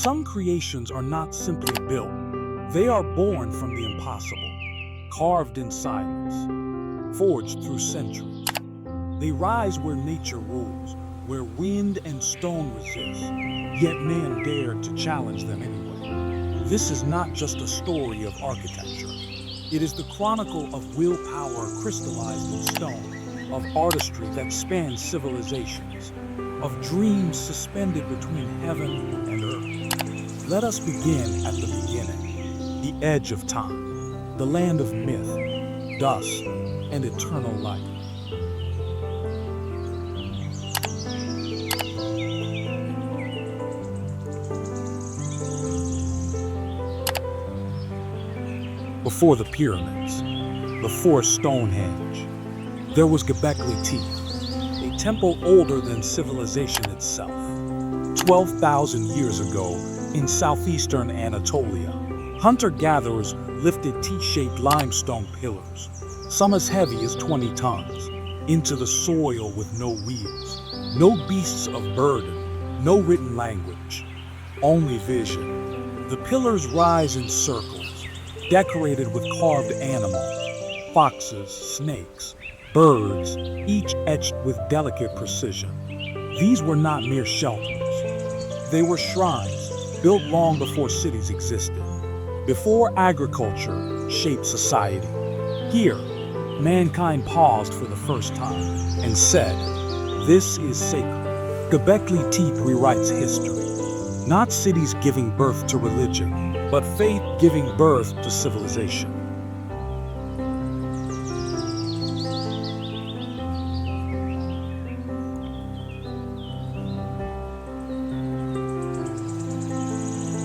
Some creations are not simply built, they are born from the impossible, carved in silence, forged through centuries. They rise where nature rules, where wind and stone resist, yet man dared to challenge them anyway. This is not just a story of architecture. It is the chronicle of willpower crystallized in stone, of artistry that spans civilizations, of dreams suspended between heaven and earth. Let us begin at the beginning, the edge of time, the land of myth, dust, and eternal light. Before the pyramids, before Stonehenge, there was Göbekli Tepe, a temple older than civilization itself. 12,000 years ago, in southeastern Anatolia, hunter-gatherers lifted T-shaped limestone pillars, some as heavy as 20 tons, into the soil with no wheels, no beasts of burden, no written language, only vision. The pillars rise in circles, decorated with carved animals, foxes, snakes, birds, each etched with delicate precision. These were not mere shelters. They were shrines, built long before cities existed, before agriculture shaped society. Here, mankind paused for the first time and said, "This is sacred." Göbekli Tepe rewrites history, not cities giving birth to religion, but faith giving birth to civilization.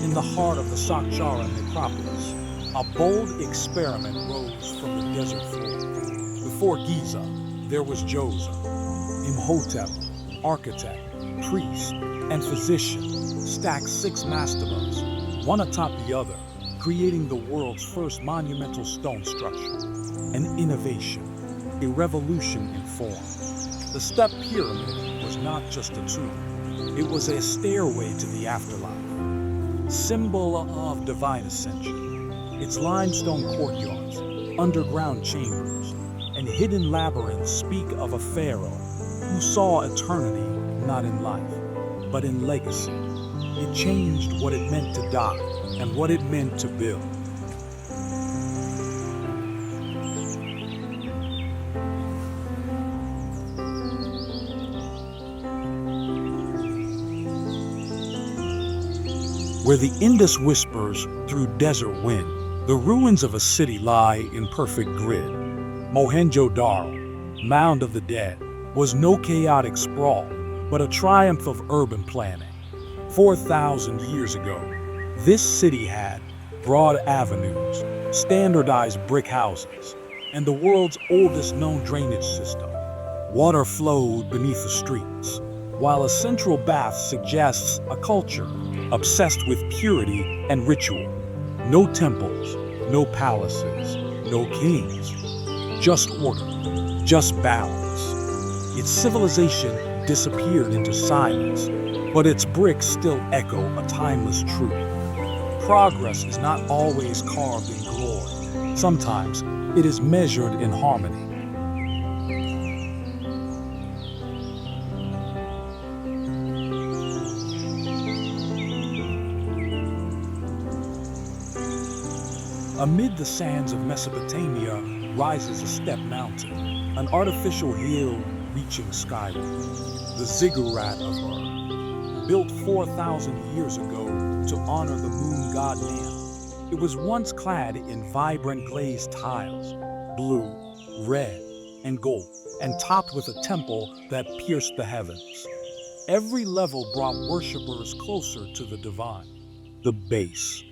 In the heart of the Saqqara necropolis, a bold experiment rose from the desert floor. Before Giza, there was Djoser, Imhotep, architect, priest, and physician, stacked 6 mastabas, one atop the other, creating the world's first monumental stone structure. An innovation, a revolution in form. The step pyramid was not just a tomb, it was a stairway to the afterlife, symbol of divine ascension. Its limestone courtyards, underground chambers, and hidden labyrinths speak of a pharaoh who saw eternity not in life, but in legacy. It changed what it meant to die and what it meant to build. Where the Indus whispers through desert wind, the ruins of a city lie in perfect grid. Mohenjo-Daro, mound of the dead, was no chaotic sprawl, but a triumph of urban planning. 4,000 years ago, this city had broad avenues, standardized brick houses, and the world's oldest known drainage system. Water flowed beneath the streets, while a central bath suggests a culture obsessed with purity and ritual. No temples, no palaces, no kings, just order, just balance. Its civilization disappeared into silence, but its bricks still echo a timeless truth. Progress is not always carved in glory. Sometimes it is measured in harmony. Amid the sands of Mesopotamia rises a step mountain, an artificial hill reaching skyward. The ziggurat of Ur, built 4,000 years ago to honor the moon god Nam. It was once clad in vibrant glazed tiles, blue, red, and gold, and topped with a temple that pierced the heavens. Every level brought worshippers closer to the divine. The base,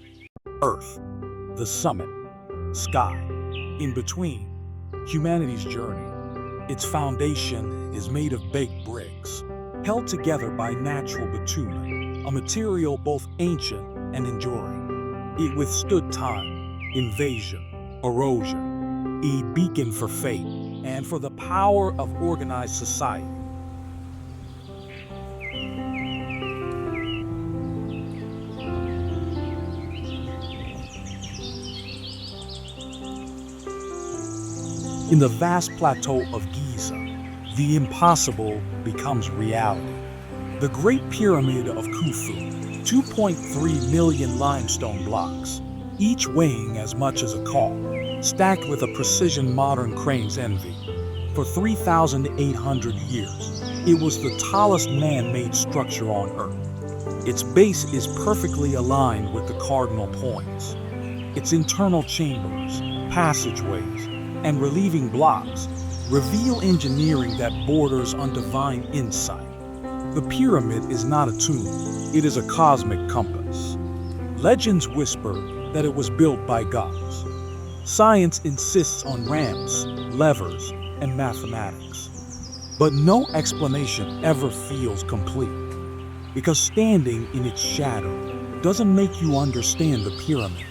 earth, the summit, sky. In between, humanity's journey. Its foundation is made of baked bricks, held together by natural bitumen, a material both ancient and enduring. It withstood time, invasion, erosion, a beacon for faith and for the power of organized society. In the vast plateau of Giza, the impossible becomes reality. The Great Pyramid of Khufu, 2.3 million limestone blocks, each weighing as much as a car, stacked with a precision modern cranes envy. For 3,800 years, it was the tallest man-made structure on Earth. Its base is perfectly aligned with the cardinal points. Its internal chambers, passageways, and relieving blocks reveal engineering that borders on divine insight. The pyramid is not a tomb, it is a cosmic compass. Legends whisper that it was built by gods. Science insists on ramps, levers, and mathematics. But no explanation ever feels complete, because standing in its shadow doesn't make you understand the pyramid.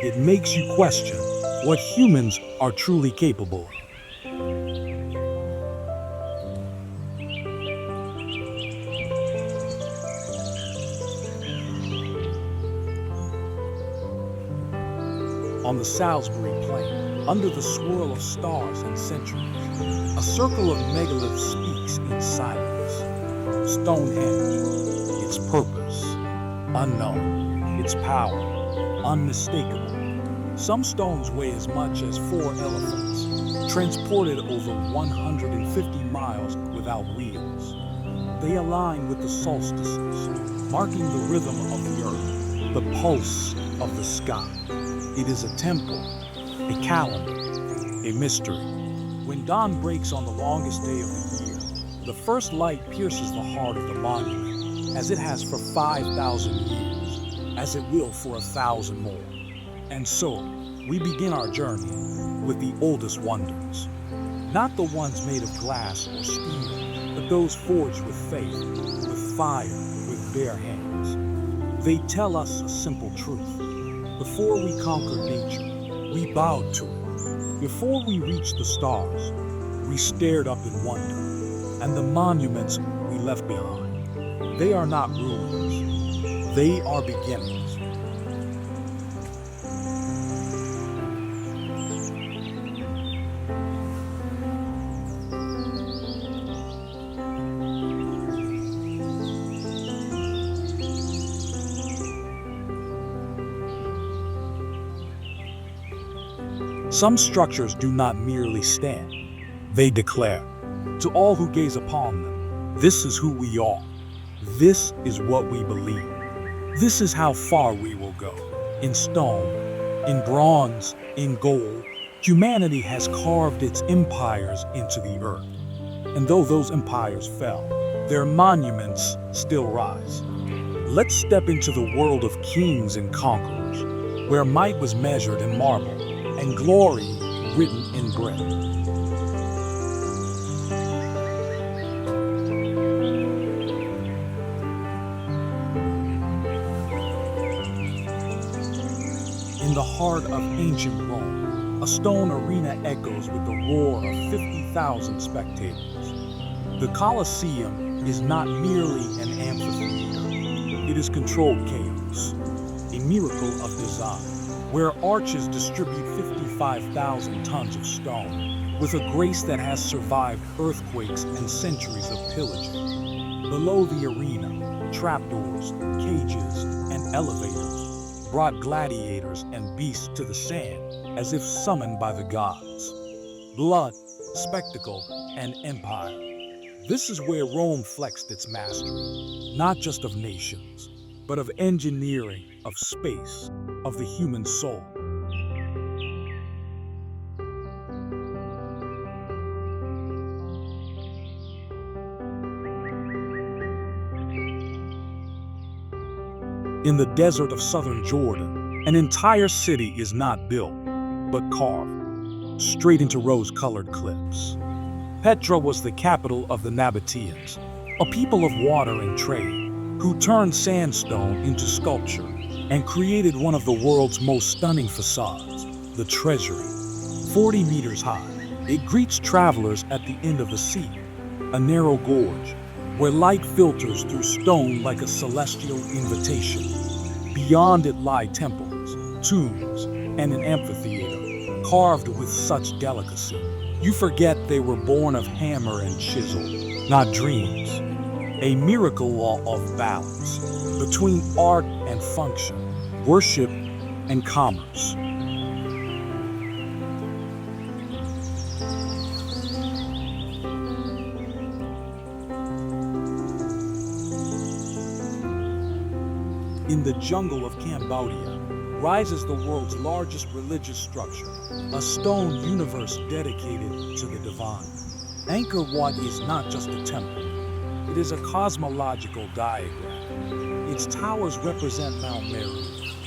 It makes you question what humans are truly capable of. On the Salisbury Plain, under the swirl of stars and centuries, a circle of megaliths speaks in silence. Stonehenge, its purpose, unknown, its power, unmistakable. Some stones weigh as much as 4 elephants, transported over 150 miles without wheels. They align with the solstices, marking the rhythm of the earth, the pulse of the sky. It is a temple, a calendar, a mystery. When dawn breaks on the longest day of the year, the first light pierces the heart of the monument, as it has for 5,000 years, as it will for 1,000 more. And so, we begin our journey with the oldest wonders. Not the ones made of glass or steel, but those forged with faith, with fire, with bare hands. They tell us a simple truth. Before we conquered nature, we bowed to it. Before we reached the stars, we stared up in wonder. And the monuments we left behind, they are not ruins, they are beginnings. Some structures do not merely stand, they declare, to all who gaze upon them, this is who we are. This is what we believe. This is how far we will go. In stone, in bronze, in gold, humanity has carved its empires into the earth. And though those empires fell, their monuments still rise. Let's step into the world of kings and conquerors, where might was measured in marble and glory written in bread. In the heart of ancient Rome, a stone arena echoes with the roar of 50,000 spectators. The Colosseum is not merely an amphitheater, it is controlled chaos, a miracle of design, where arches distribute 55,000 tons of stone with a grace that has survived earthquakes and centuries of pillaging. Below the arena, trapdoors, cages, and elevators brought gladiators and beasts to the sand as if summoned by the gods. Blood, spectacle, and empire. This is where Rome flexed its mastery, not just of nations, but of engineering, of space, of the human soul. In the desert of southern Jordan, an entire city is not built, but carved, straight into rose-colored cliffs. Petra was the capital of the Nabateans, a people of water and trade, who turned sandstone into sculpture and created one of the world's most stunning facades, the Treasury. 40 meters high, it greets travelers at the end of the sea, a narrow gorge, where light filters through stone like a celestial invitation. Beyond it lie temples, tombs, and an amphitheater, carved with such delicacy You forget they were born of hammer and chisel, not dreams. A miracle law of balance between art and function, worship and commerce. In the jungle of Cambodia rises the world's largest religious structure, a stone universe dedicated to the divine. Angkor Wat is not just a temple, it is a cosmological diagram. Its towers represent Mount Meru,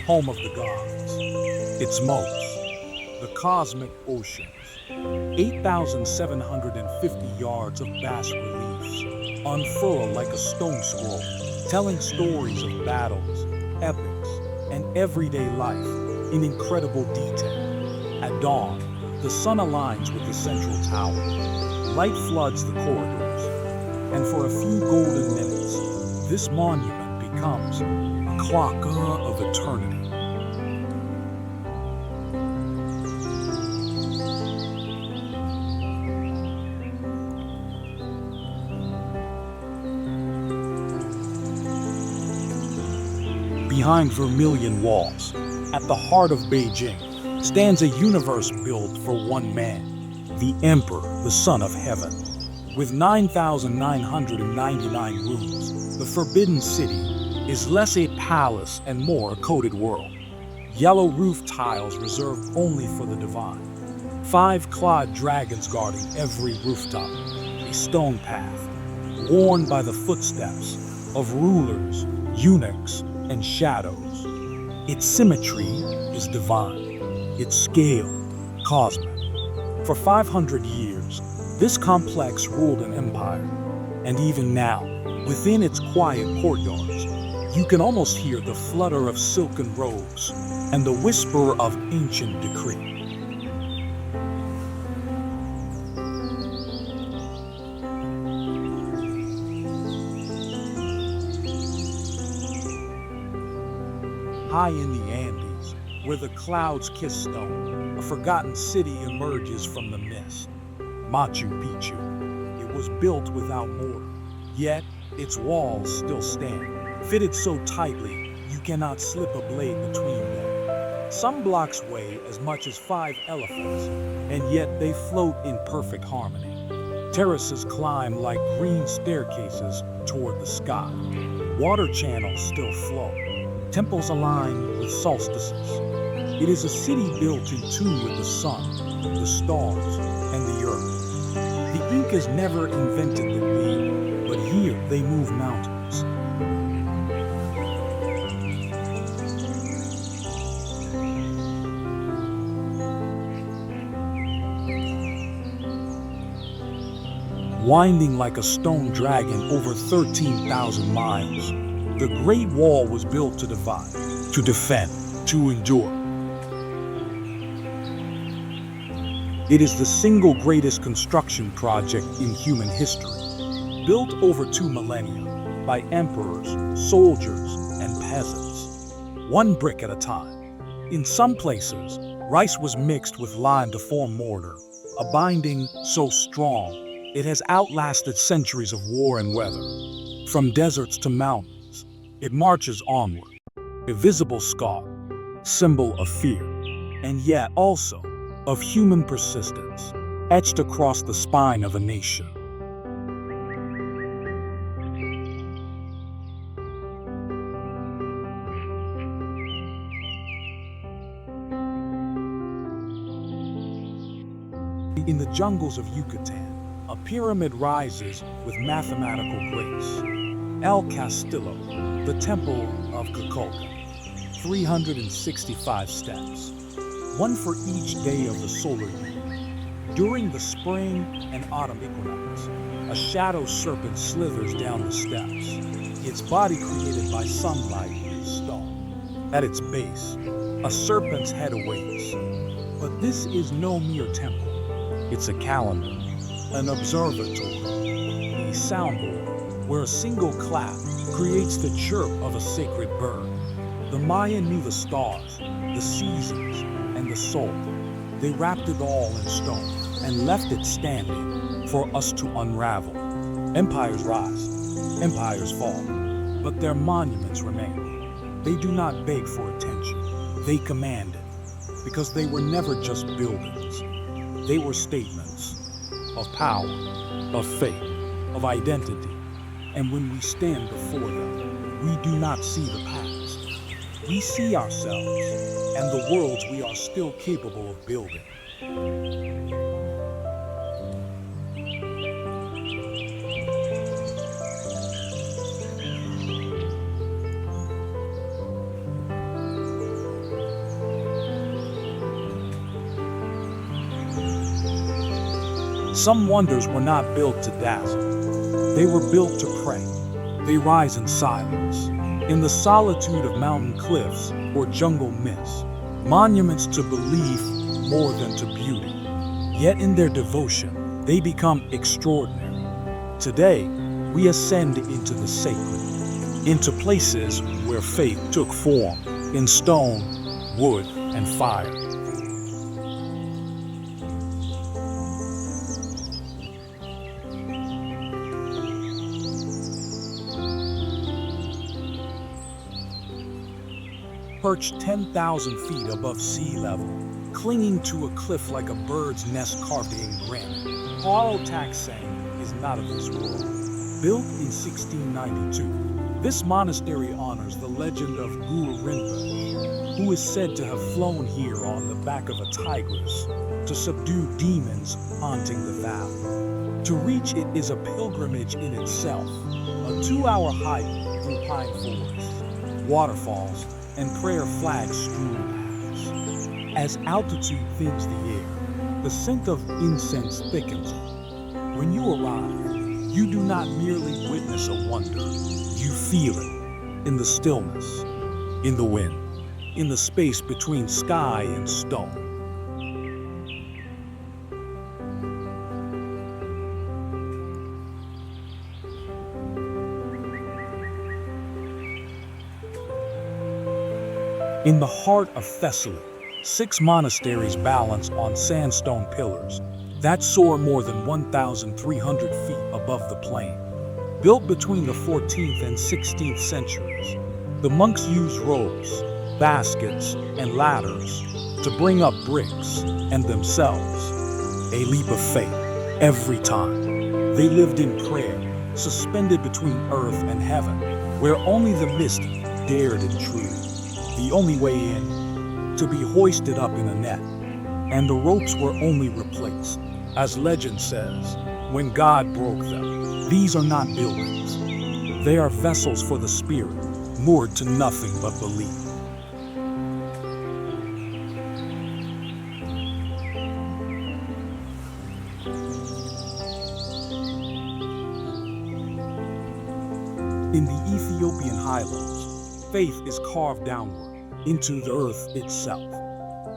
home of the gods. Its moats, the cosmic oceans, 8,750 yards of bas-reliefs, unfurl like a stone scroll, telling stories of battles, epics, and everyday life in incredible detail. At dawn, the sun aligns with the central tower. Light floods the corridors, and for a few golden minutes, this monument becomes a clock of eternity. Behind vermilion walls, at the heart of Beijing, stands a universe built for one man, the Emperor, the Son of Heaven. With 9,999 rooms, the Forbidden City is less a palace and more a coded world. Yellow roof tiles reserved only for the divine. 5 clawed dragons guarding every rooftop. A stone path, worn by the footsteps of rulers, eunuchs, and shadows. Its symmetry is divine. Its scale, cosmic. For 500 years, this complex ruled an empire, and even now, within its quiet courtyards, you can almost hear the flutter of silken robes and the whisper of ancient decree. High in the Andes, where the clouds kiss stone, a forgotten city emerges from the mist. Machu Picchu. It was built without mortar, yet its walls still stand, fitted so tightly you cannot slip a blade between them. Some blocks weigh as much as 5 elephants, and yet they float in perfect harmony. Terraces climb like green staircases toward the sky. Water channels still flow. Temples align with solstices. It is a city built in tune with the sun, the stars, and the earth. The Incas never invented the wheel, but here they move mountains. Winding like a stone dragon over 13,000 miles, the Great Wall was built to divide, to defend, to endure. It is the single greatest construction project in human history, built over 2 millennia by emperors, soldiers, and peasants, one brick at a time. In some places, rice was mixed with lime to form mortar, a binding so strong it has outlasted centuries of war and weather. From deserts to mountains, it marches onward, a visible scar, symbol of fear, and yet also of human persistence, etched across the spine of a nation. In the jungles of Yucatan, a pyramid rises with mathematical grace. El Castillo, the Temple of Kukulkan, 365 steps, one for each day of the solar year. During the spring and autumn equinox, a shadow serpent slithers down the steps, its body created by sunlight is stone. At its base, a serpent's head awaits. But this is no mere temple. It's a calendar, an observatory, a soundboard, where a single clap creates the chirp of a sacred bird. The Maya knew the stars, the seasons, and the soul. They wrapped it all in stone and left it standing for us to unravel. Empires rise, empires fall, but their monuments remain. They do not beg for attention, they command it, because they were never just buildings. They were statements of power, of faith, of identity. And when we stand before them, we do not see the past. We see ourselves and the worlds we are still capable of building. Some wonders were not built to dazzle. They were built to pray. They rise in silence, in the solitude of mountain cliffs or jungle myths, monuments to belief more than to beauty. Yet in their devotion, they become extraordinary. Today, we ascend into the sacred, into places where faith took form in stone, wood, and fire. Perched 10,000 feet above sea level, clinging to a cliff like a bird's nest carved in granite, Paro Tak Sang is not of this world. Built in 1692, this monastery honors the legend of Guru Rinpoche, who is said to have flown here on the back of a tigress to subdue demons haunting the valley. To reach it is a pilgrimage in itself, a 2-hour hike through pine forests, waterfalls, and prayer flags strewn as altitude thims the air, the scent of incense thickens. When you arrive, you do not merely witness a wonder, you feel it in the stillness, in the wind, in the space between sky and stone. In the heart of Thessaly, 6 monasteries balance on sandstone pillars that soar more than 1,300 feet above the plain. Built between the 14th and 16th centuries, the monks used ropes, baskets, and ladders to bring up bricks and themselves. A leap of faith every time. They lived in prayer, suspended between earth and heaven, where only the mist dared intrude. The only way in, to be hoisted up in a net, and the ropes were only replaced. As legend says, when God broke them, these are not buildings. They are vessels for the spirit, moored to nothing but belief. In the Ethiopian highlands, faith is carved downward into the earth itself.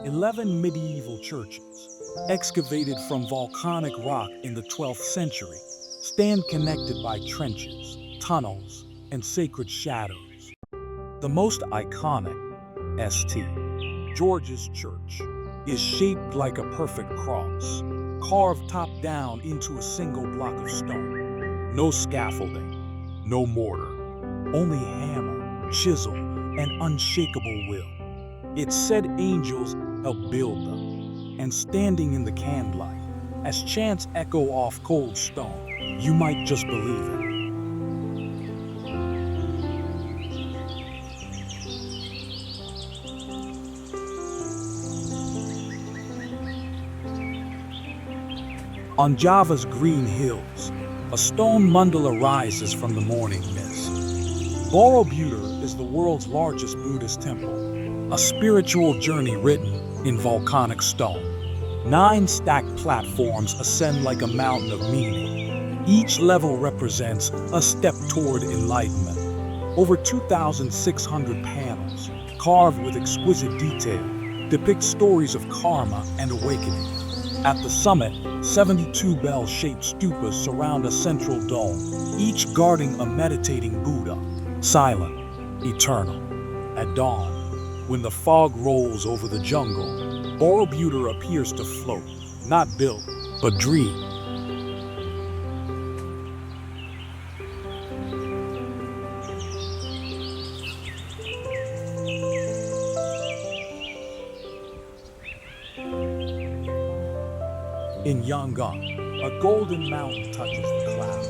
11 medieval churches, excavated from volcanic rock in the 12th century, stand connected by trenches, tunnels, and sacred shadows. The most iconic, St. George's Church, is shaped like a perfect cross, carved top down into a single block of stone. No scaffolding, no mortar, only hammer, chisel, and unshakable will. It's said angels helped build them, and standing in the candlelight, as chants echo off cold stone, you might just believe it. On Java's green hills, a stone mandala rises from the morning mist. Borobudur is the world's largest Buddhist temple, a spiritual journey written in volcanic stone. 9 stacked platforms ascend like a mountain of meaning. Each level represents a step toward enlightenment. Over 2,600 panels, carved with exquisite detail, depict stories of karma and awakening. At the summit, 72 bell-shaped stupas surround a central dome, each guarding a meditating Buddha, silent, eternal. At dawn, when the fog rolls over the jungle, Borobudur appears to float, not build, but dream. In Yangon, a golden mountain touches the clouds.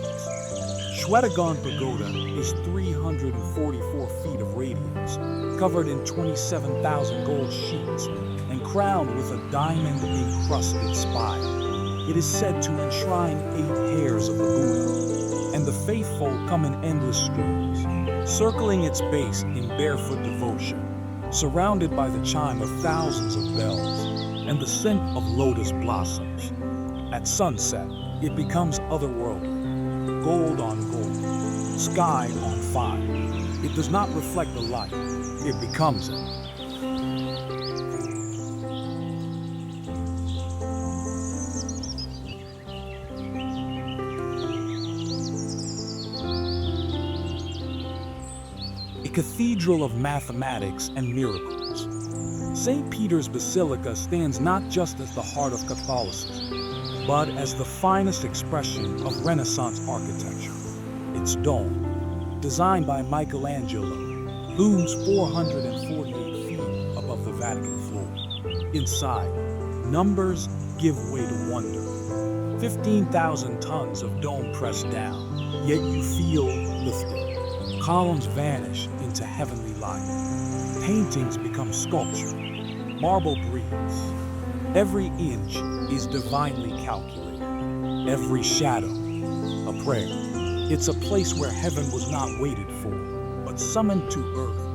Shwedagon Pagoda is 344 feet of radiance, covered in 27,000 gold sheets, and crowned with a diamond-encrusted spire. It is said to enshrine 8 hairs of the Buddha, and the faithful come in endless streams, circling its base in barefoot devotion, surrounded by the chime of thousands of bells and the scent of lotus blossoms. At sunset, it becomes otherworldly, gold on gold, sky on fire. It does not reflect the light, it becomes it. A cathedral of mathematics and miracles. St. Peter's Basilica stands not just as the heart of Catholicism, but as the finest expression of Renaissance architecture. Its dome, designed by Michelangelo, looms 448 feet above the Vatican floor. Inside, numbers give way to wonder. 15,000 tons of dome pressed down, yet you feel lifted. Columns vanish into heavenly light. Paintings become sculpture. Marble breathes. Every inch is divinely calculated. Every shadow, a prayer. It's a place where heaven was not waited for, but summoned to earth.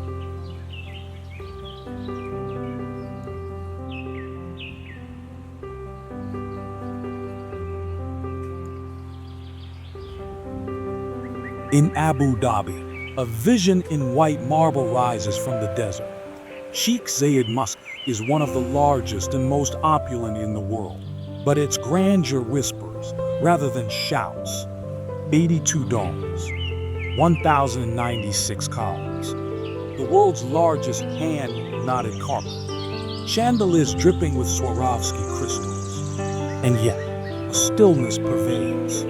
In Abu Dhabi, a vision in white marble rises from the desert. Sheikh Zayed Mosque is one of the largest and most opulent in the world, but its grandeur whispers rather than shouts. 82 domes, 1,096 columns, the world's largest hand-knotted carpet, chandeliers dripping with Swarovski crystals, and yet a stillness pervades.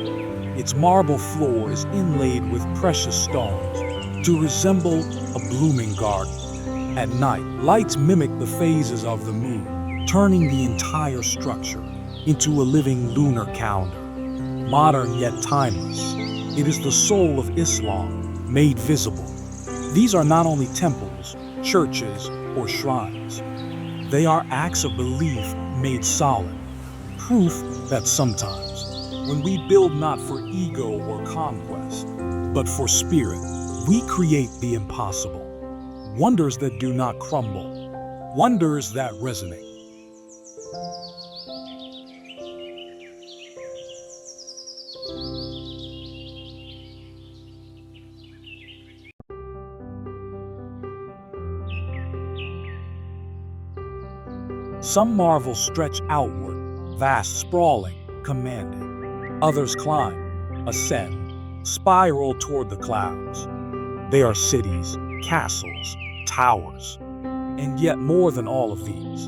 Its marble floor is inlaid with precious stones to resemble a blooming garden. At night, lights mimic the phases of the moon, turning the entire structure into a living lunar calendar. Modern yet timeless, it is the soul of Islam made visible. These are not only temples, churches, or shrines. They are acts of belief made solid, proof that sometimes, when we build not for ego or conquest, but for spirit, we create the impossible. Wonders that do not crumble, wonders that resonate. Some marvels stretch outward, vast, sprawling, commanding. Others climb, ascend, spiral toward the clouds. They are cities, castles, towers, and yet more than all of these,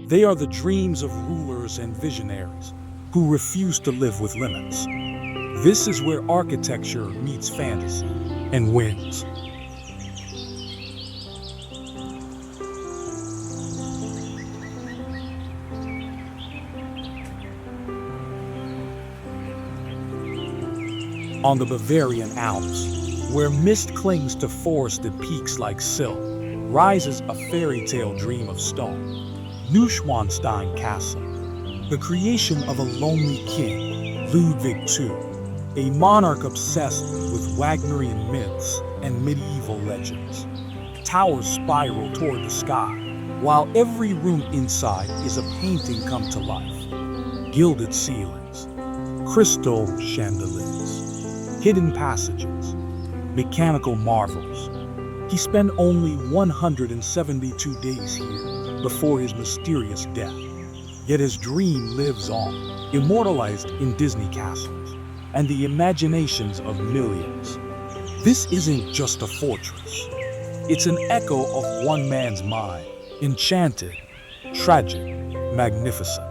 they are the dreams of rulers and visionaries who refuse to live with limits. This is where architecture meets fantasy and wins. On the Bavarian Alps, where mist clings to forested peaks like silk, rises a fairy tale dream of stone, Neuschwanstein Castle, the creation of a lonely king, Ludwig II, a monarch obsessed with Wagnerian myths and medieval legends. Towers spiral toward the sky, while every room inside is a painting come to life. Gilded ceilings, crystal chandeliers, hidden passages, mechanical marvels. He spent only 172 days here before his mysterious death. Yet his dream lives on, immortalized in Disney castles and the imaginations of millions. This isn't just a fortress. It's an echo of one man's mind, enchanted, tragic, magnificent.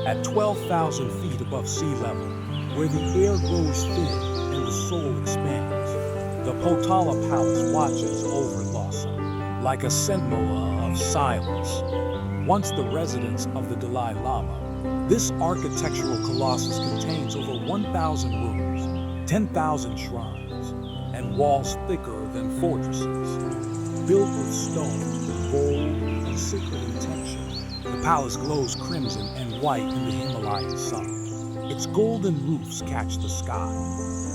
At 12,000 feet above sea level, where the air grows thin and the soul expands, the Potala Palace watches over Lhasa, like a sentinel of silence. Once the residence of the Dalai Lama, this architectural colossus contains over 1,000 rooms, 10,000 shrines, and walls thicker than fortresses. Built with stone, gold, and sacred intention, the palace glows crimson and white in the Himalayan sun. Its golden roofs catch the sky.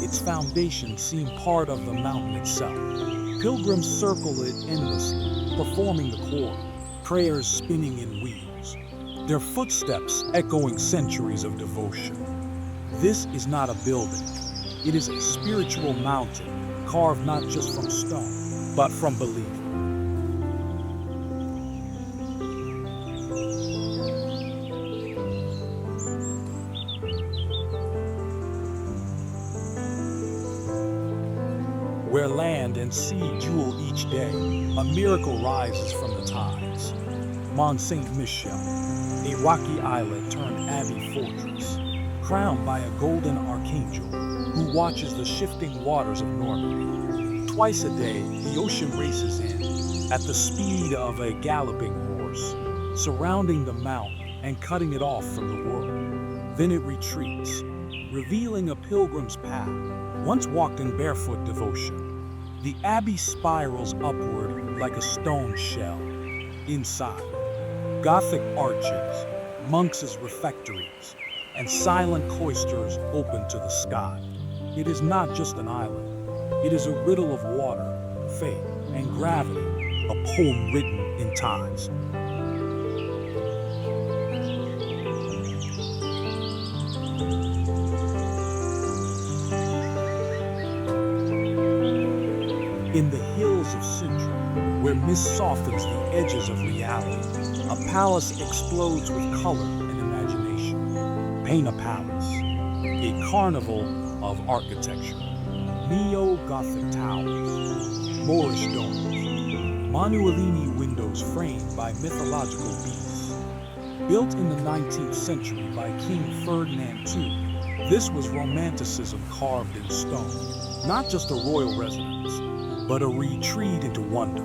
Its foundations seem part of the mountain itself. Pilgrims circle it endlessly, performing the chord, prayers spinning in wheels, their footsteps echoing centuries of devotion. This is not a building. It is a spiritual mountain, carved not just from stone, but from belief. Where land and sea jewel each day, a miracle rises from the tides. Mont Saint-Michel, a rocky islet turned abbey fortress, crowned by a golden archangel who watches the shifting waters of Normandy. Twice a day, the ocean races in, at the speed of a galloping horse, surrounding the mountain and cutting it off from the world. Then it retreats, revealing a pilgrim's path, once walked in barefoot devotion. The abbey spirals upward like a stone shell. Inside, Gothic arches, monks' refectories, and silent cloisters open to the sky. It is not just an island. It is a riddle of water, faith, and gravity, a poem written in tides. In the hills of Sintra, where mist softens the edges of reality, a palace explodes with color and imagination. Paint a palace, a carnival of architecture. Neo-Gothic towers, Moorish domes, Manuelini windows framed by mythological beasts. Built in the 19th century by King Ferdinand II, this was romanticism carved in stone, not just a royal residence, but a retreat into wonder.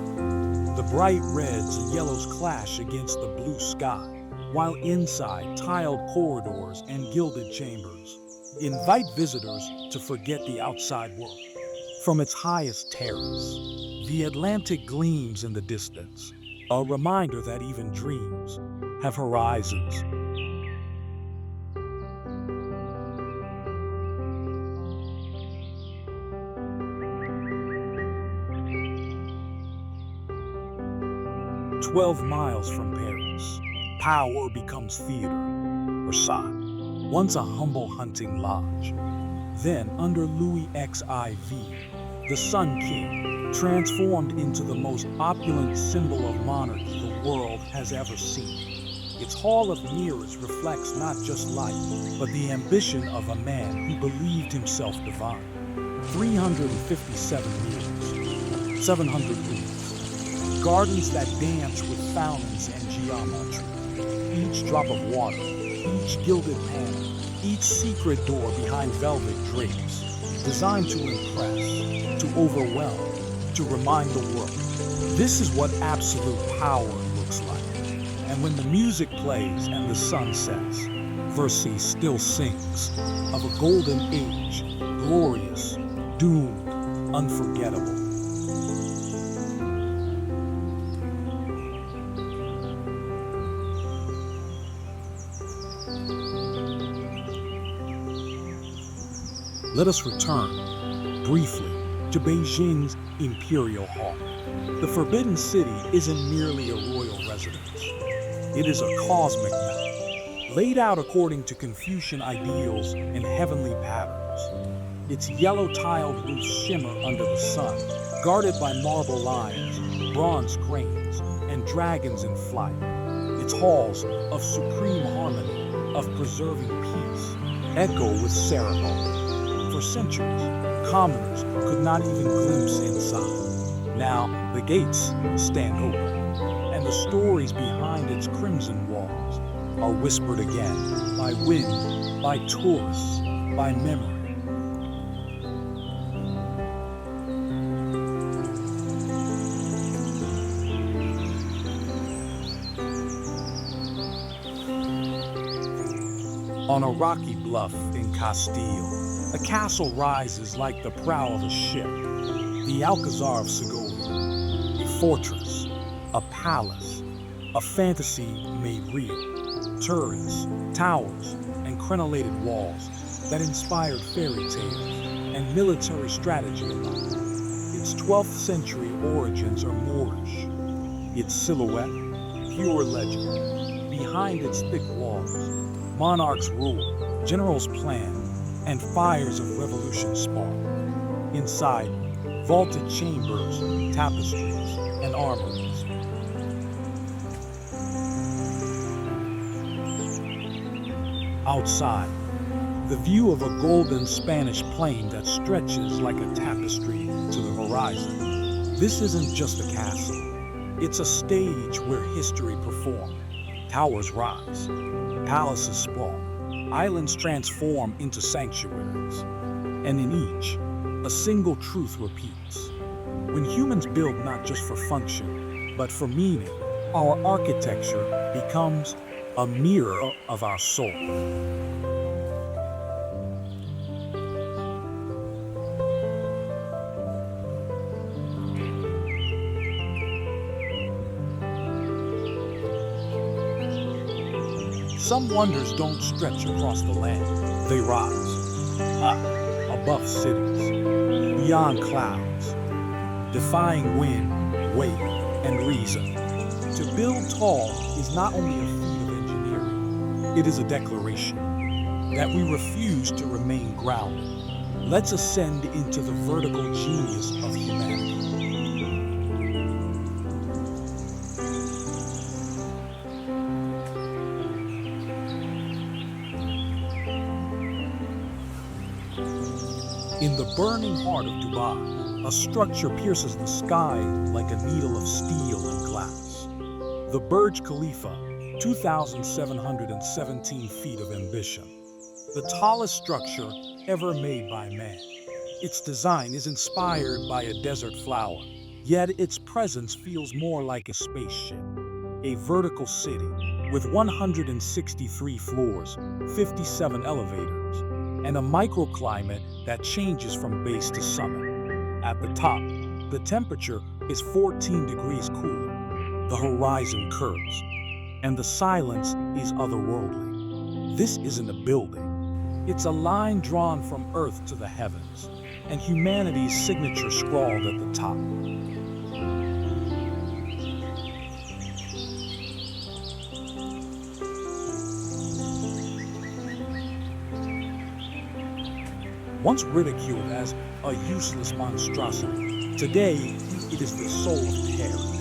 The bright reds and yellows clash against the blue sky, while inside tiled corridors and gilded chambers invite visitors to forget the outside world. From its highest terrace, the Atlantic gleams in the distance, a reminder that even dreams have horizons. "12 miles from Paris, power becomes theater," Versailles, once a humble hunting lodge. Then, under Louis XIV, the Sun King, transformed into the most opulent symbol of monarchy the world has ever seen. Its hall of mirrors reflects not just life, but the ambition of a man who believed himself divine. 357 mirrors, 700 rooms, gardens that dance with fountains and geometry. Each drop of water, each gilded panel, each secret door behind velvet drapes, designed to impress, to overwhelm, to remind the world. This is what absolute power looks like. And when the music plays and the sun sets, Versailles still sings of a golden age, glorious, doomed, unforgettable. Let us return, briefly, to Beijing's Imperial Hall. The Forbidden City isn't merely a royal residence. It is a cosmic map, laid out according to Confucian ideals and heavenly patterns. Its yellow-tiled roofs shimmer under the sun, guarded by marble lions, bronze cranes, and dragons in flight. Its halls, of supreme harmony, of preserving peace, echo with ceremony. For centuries, commoners could not even glimpse inside. Now, the gates stand open, and the stories behind its crimson walls are whispered again by wind, by tourists, by memory. On a rocky bluff in Castile, a castle rises like the prow of a ship. The Alcazar of Segovia, a fortress, a palace, a fantasy made real. Turrets, towers, and crenellated walls that inspired fairy tales and military strategy alike. Its 12th century origins are Moorish. Its silhouette, pure legend. Behind its thick walls, monarchs rule, generals plan, and fires of revolution spark. Inside, vaulted chambers, tapestries, and armories. Outside, the view of a golden Spanish plain that stretches like a tapestry to the horizon. This isn't just a castle. It's a stage where history performed. Towers rise, palaces sprawl, islands transform into sanctuaries. And in each, a single truth repeats. When humans build not just for function, but for meaning, our architecture becomes a mirror of our soul. Some wonders don't stretch across the land. They rise, up, above cities, beyond clouds, defying wind, weight, and reason. To build tall is not only a feat of engineering, it is a declaration that we refuse to remain grounded. Let's ascend into the vertical genius of humanity. In the burning heart of Dubai, a structure pierces the sky like a needle of steel and glass. The Burj Khalifa, 2,717 feet of ambition. The tallest structure ever made by man. Its design is inspired by a desert flower, yet its presence feels more like a spaceship. A vertical city with 163 floors, 57 elevators, and a microclimate that changes from base to summit. At the top, the temperature is 14 degrees cooler. The horizon curves, and the silence is otherworldly. This isn't a building. It's a line drawn from Earth to the heavens, and humanity's signature scrawled at the top. Once ridiculed as a useless monstrosity, today it is the soul of Paris.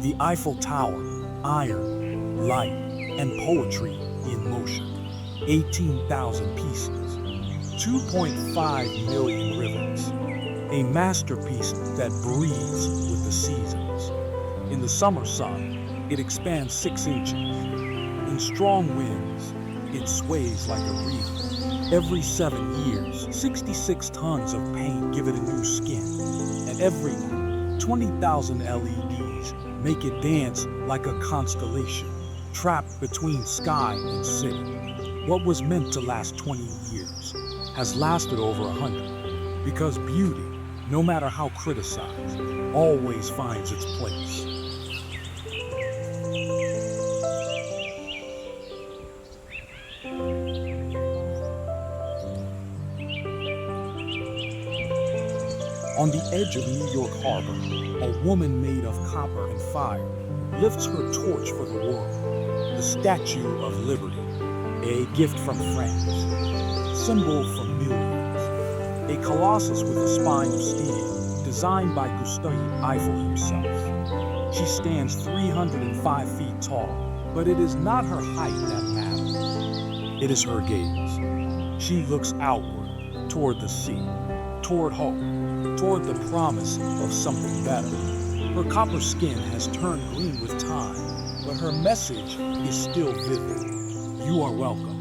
The Eiffel Tower, iron, light, and poetry in motion. 18,000 pieces, 2.5 million rivets. A masterpiece that breathes with the seasons. In the summer sun, it expands 6 inches. In strong winds, it sways like a reed. Every 7 years, 66 tons of paint give it a new skin. And every night, 20,000 LEDs make it dance like a constellation, trapped between sky and city. What was meant to last 20 years has lasted over 100, because beauty, no matter how criticized, always finds its place. On the edge of New York Harbor, a woman made of copper and fire lifts her torch for the world. The Statue of Liberty, a gift from France, symbol for millions. A colossus with a spine of steel, designed by Gustave Eiffel himself. She stands 305 feet tall, but it is not her height that matters. It is her gaze. She looks outward, toward the sea, toward hope, toward the promise of something better. Her copper skin has turned green with time, but her message is still vivid. You are welcome.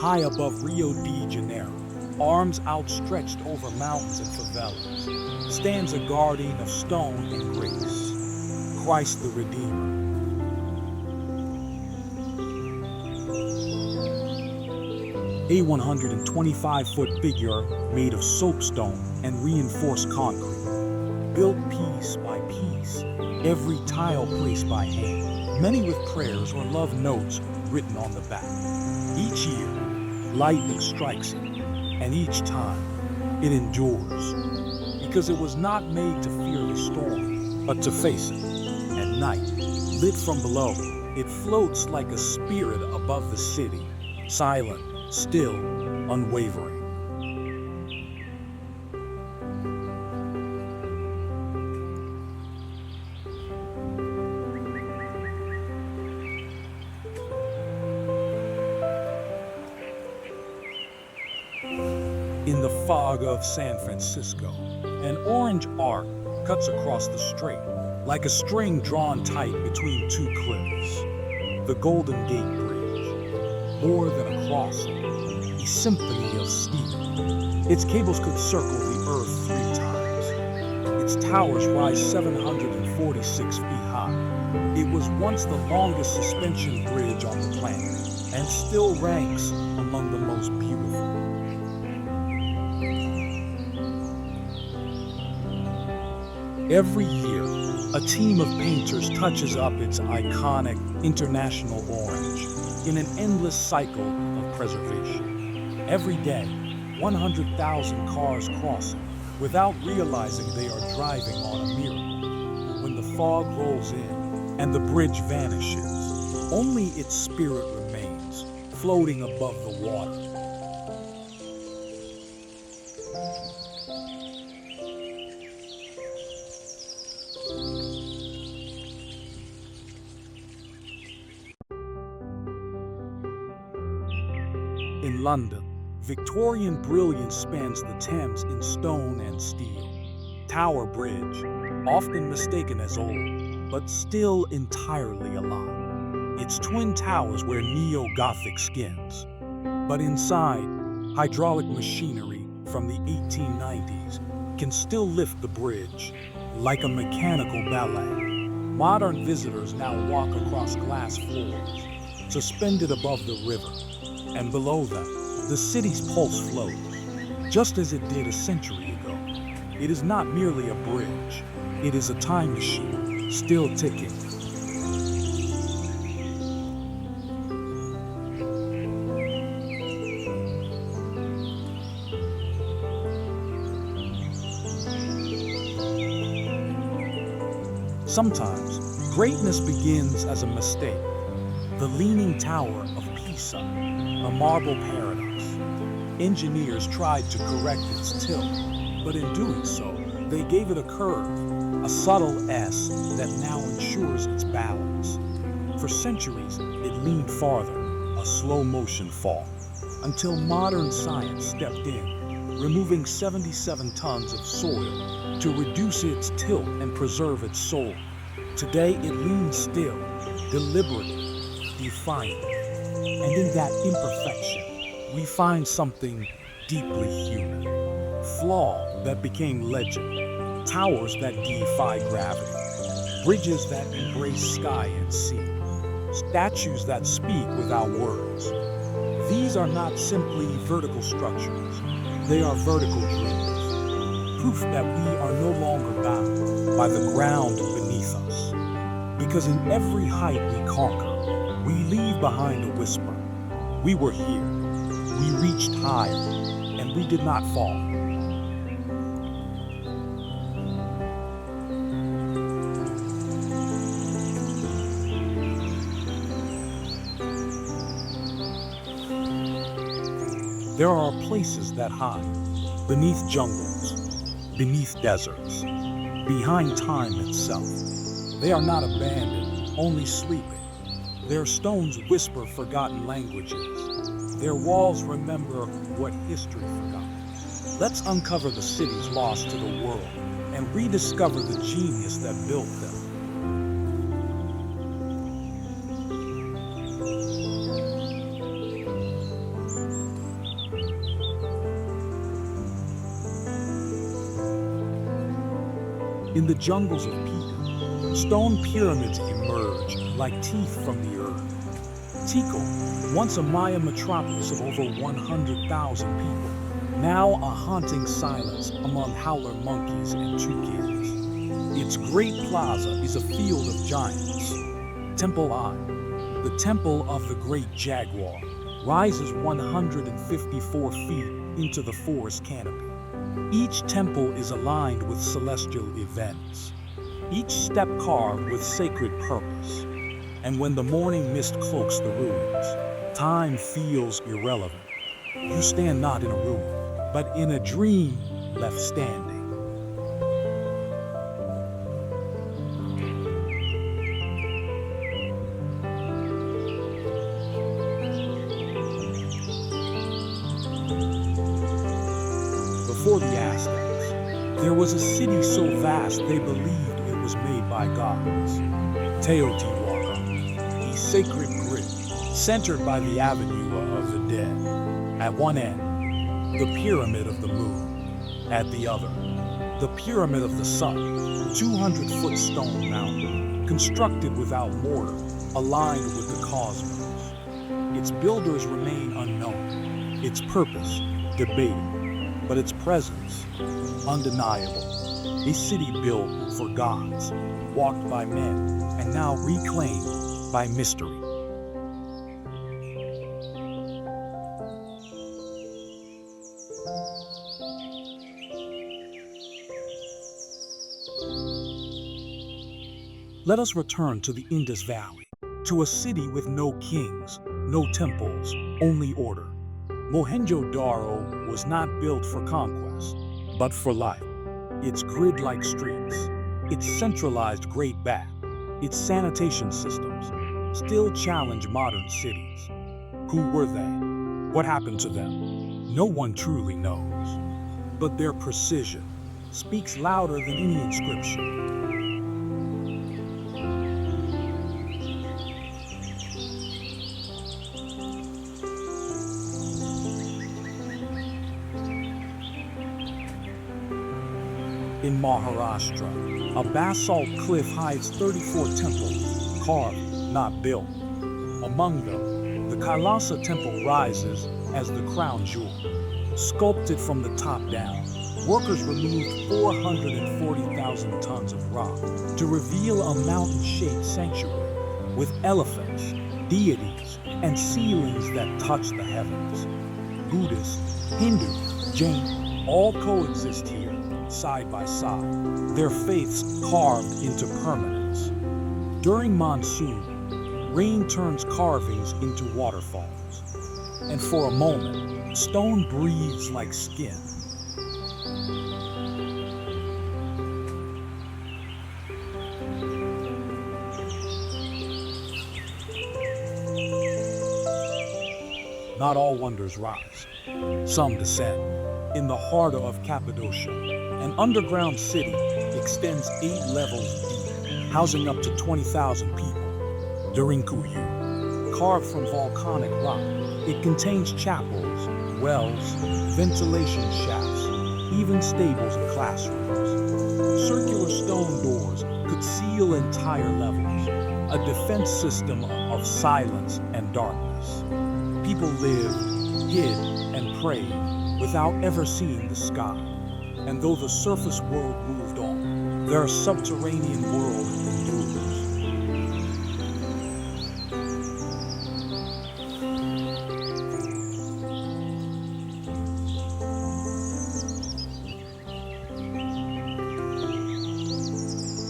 High above Rio de Janeiro, arms outstretched over mountains and favelas, stands a guardian of stone and grace, Christ the Redeemer. A 125-foot figure made of soapstone and reinforced concrete, built piece by piece, every tile placed by hand, many with prayers or love notes written on the back. Each year, lightning strikes it, and each time, it endures, because it was not made to fear the storm, but to face it. At night, lit from below, it floats like a spirit above the city, silent, still, unwavering. In the fog of San Francisco, an orange arc cuts across the strait, like a string drawn tight between two cliffs. The Golden Gate Bridge, more than a crossing, a symphony of steel. Its cables could circle the earth 3 times. Its towers rise 746 feet high. It was once the longest suspension bridge on the planet, and still ranks among the most beautiful. Every year, a team of painters touches up its iconic international orange in an endless cycle of preservation. Every day, 100,000 cars cross it without realizing they are driving on a miracle. When the fog rolls in and the bridge vanishes, only its spirit remains, floating above the water. In London, Victorian brilliance spans the Thames in stone and steel. Tower Bridge, often mistaken as old, but still entirely alive. Its twin towers wear neo-Gothic skins. But inside, hydraulic machinery from the 1890s can still lift the bridge like a mechanical ballet. Modern visitors now walk across glass floors, suspended above the river. And below them, the city's pulse flows, just as it did a century ago. It is not merely a bridge, it is a time machine, still ticking. Sometimes, greatness begins as a mistake. The Leaning Tower of Pisa, a marble paradox. Engineers tried to correct its tilt, but in doing so, they gave it a curve, a subtle S that now ensures its balance. For centuries, it leaned farther, a slow-motion fall, until modern science stepped in, removing 77 tons of soil to reduce its tilt and preserve its soul. Today, it leans still, deliberately, defiant. And in that imperfection, we find something deeply human. Flaw that became legend, towers that defy gravity, bridges that embrace sky and sea, statues that speak without words. These are not simply vertical structures, they are vertical dreams, proof that we are no longer bound by the ground beneath us. Because in every height we conquer, we leave behind a whisper. We were here, we reached higher, and we did not fall. There are places that hide, beneath jungles, beneath deserts, behind time itself. They are not abandoned, only sleeping. Their stones whisper forgotten languages. Their walls remember what history forgot. Let's uncover the cities lost to the world and rediscover the genius that built them. In the jungles of Picchu, stone pyramids emerge like teeth from the earth. Tikal, once a Maya metropolis of over 100,000 people, now a haunting silence among howler monkeys and toucans. Its great plaza is a field of giants. Temple I, the temple of the great jaguar, rises 154 feet into the forest canopy. Each temple is aligned with celestial events, each step carved with sacred purpose. And when the morning mist cloaks the ruins, time feels irrelevant. You stand not in a ruin, but in a dream left standing. Before the Aztecs, there was a city so vast they believed it was made by gods. Teotihuacan, a sacred grid, centered by the Avenue of the Dead. At one end, the Pyramid of the Moon. At the other, the Pyramid of the Sun, 200-foot stone mountain, constructed without mortar, aligned with the cosmos. Its builders remain unknown, its purpose debated, but its presence undeniable. A city built for gods, walked by men, and now reclaimed by mystery. Let us return to the Indus Valley, to a city with no kings, no temples, only order. Mohenjo-Daro was not built for conquest, but for life. Its grid-like streets, its centralized Great Bath, its sanitation systems still challenge modern cities. Who were they? What happened to them? No one truly knows. But their precision speaks louder than any inscription. In Maharashtra, a basalt cliff hides 34 temples, carved, not built. Among them, the Kolossal temple rises as the crown jewel. Sculpted from the top down, workers removed 440,000 tons of rock to reveal a mountain-shaped sanctuary with elephants, deities, and ceilings that touch the heavens. Buddhist, Hindu, Jain, all coexist here, side by side, their faiths carved into permanence. During monsoon, rain turns carvings into waterfalls, and for a moment, stone breathes like skin. Not all wonders rise. Some descend. In the heart of Cappadocia, an underground city extends 8 levels deep, housing up to 20,000 people. Durinkuyu, carved from volcanic rock, it contains chapels, wells, ventilation shafts, even stables and classrooms. Circular stone doors could seal entire levels, a defense system of silence and darkness. People lived, hid, and prayed without ever seeing the sky. And though the surface world moved on, their subterranean world endures.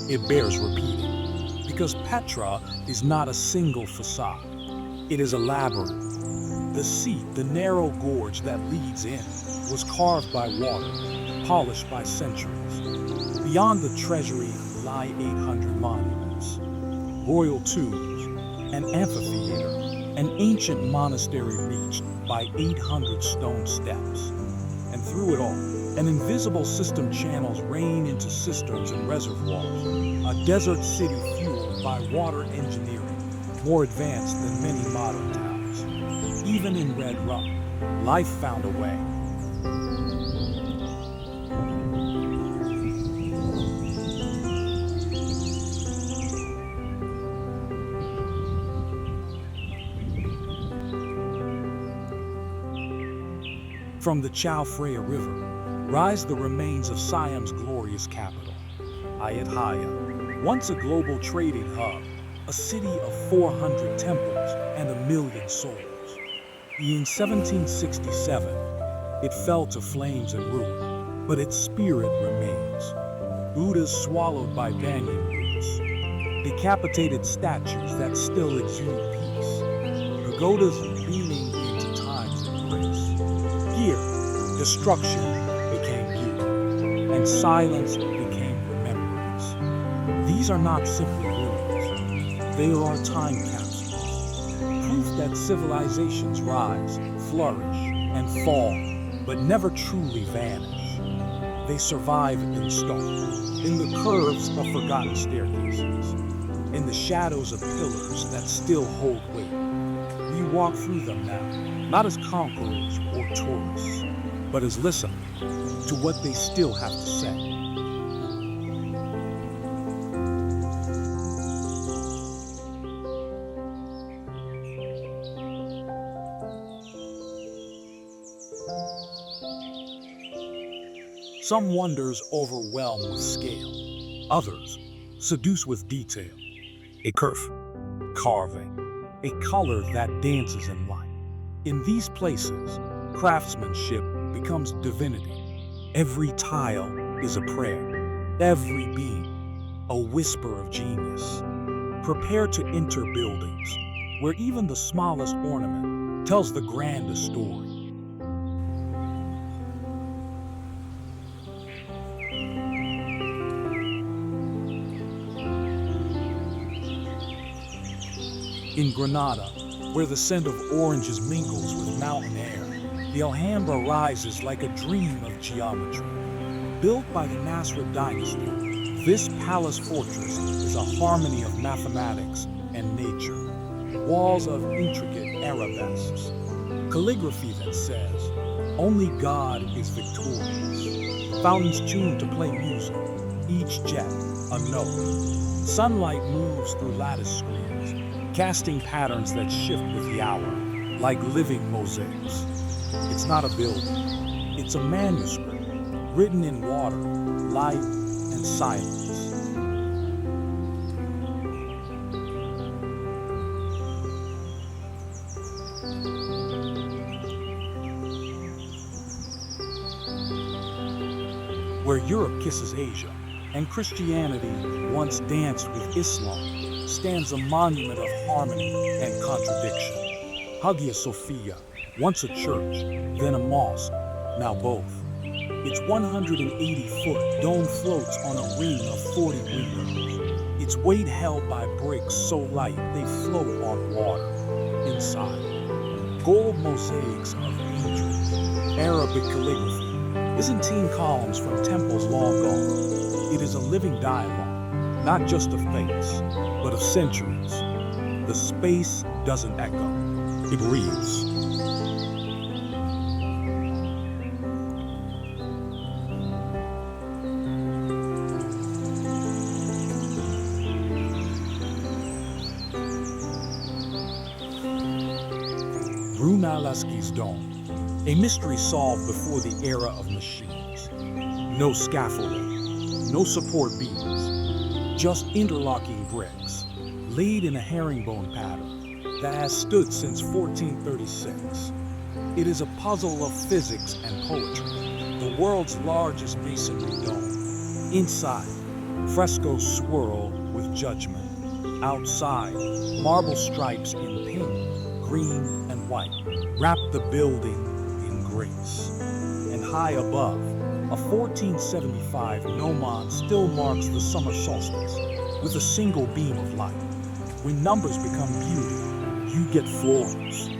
It bears repeating, because Petra is not a single facade. It is a labyrinth. The seat, the narrow gorge that leads in, was carved by water, polished by centuries. Beyond the treasury lie 800 monuments, royal tombs, an amphitheater, an ancient monastery reached by 800 stone steps. And through it all, an invisible system channels rain into cisterns and reservoirs, a desert city fueled by water engineering, more advanced than many modern towns. Even in red rock, life found a way. From the Chao Phraya River rise the remains of Siam's glorious capital, Ayutthaya, once a global trading hub, a city of 400 temples and 1 million souls. In 1767, it fell to flames and ruin, but its spirit remains. Buddhas swallowed by banyan roots, decapitated statues that still exude peace, pagodas beaming into time's embrace. Here, destruction became beauty, and silence became remembrance. These are not simply ruins, they are time capsules, proof that civilizations rise, flourish, and fall, but never truly vanish. They survive in stone, in the curves of forgotten staircases, in the shadows of pillars that still hold weight. We walk through them now, not as conquerors or tourists, but as listeners to what they still have to say. Some wonders overwhelm with scale, others seduce with detail. A curve, carving, a color that dances in light. In these places, craftsmanship becomes divinity. Every tile is a prayer, every beam a whisper of genius. Prepare to enter buildings where even the smallest ornament tells the grandest story. In Granada, where the scent of oranges mingles with mountain air, the Alhambra rises like a dream of geometry. Built by the Nasrid dynasty, this palace fortress is a harmony of mathematics and nature. Walls of intricate arabesques, calligraphy that says, "Only God is victorious." Fountains tuned to play music, each jet a note. Sunlight moves through lattice screens, casting patterns that shift with the hour, like living mosaics. It's not a building, it's a manuscript, written in water, light, and silence. Where Europe kisses Asia, and Christianity once danced with Islam, stands a monument of harmony and contradiction. Hagia Sophia, once a church, then a mosque, now both. Its 180-foot dome floats on a ring of 40 windows, its weight held by bricks so light they float on water. Inside, gold mosaics of angels, Arabic calligraphy, Byzantine columns from temples long gone. It is a living dialogue, not just of faiths, but of centuries. The space doesn't echo, it breathes. Brunelleschi's dome, a mystery solved before the era of machines. No scaffolding, no support beams, just interlocking bricks, laid in a herringbone pattern that has stood since 1436. It is a puzzle of physics and poetry, the world's largest masonry dome. Inside, frescoes swirl with judgment. Outside, marble stripes in pink, green, and white wrap the building in grace. And high above, A 1475 gnomon still marks the summer solstice with a single beam of light. When numbers become beauty, you get florals.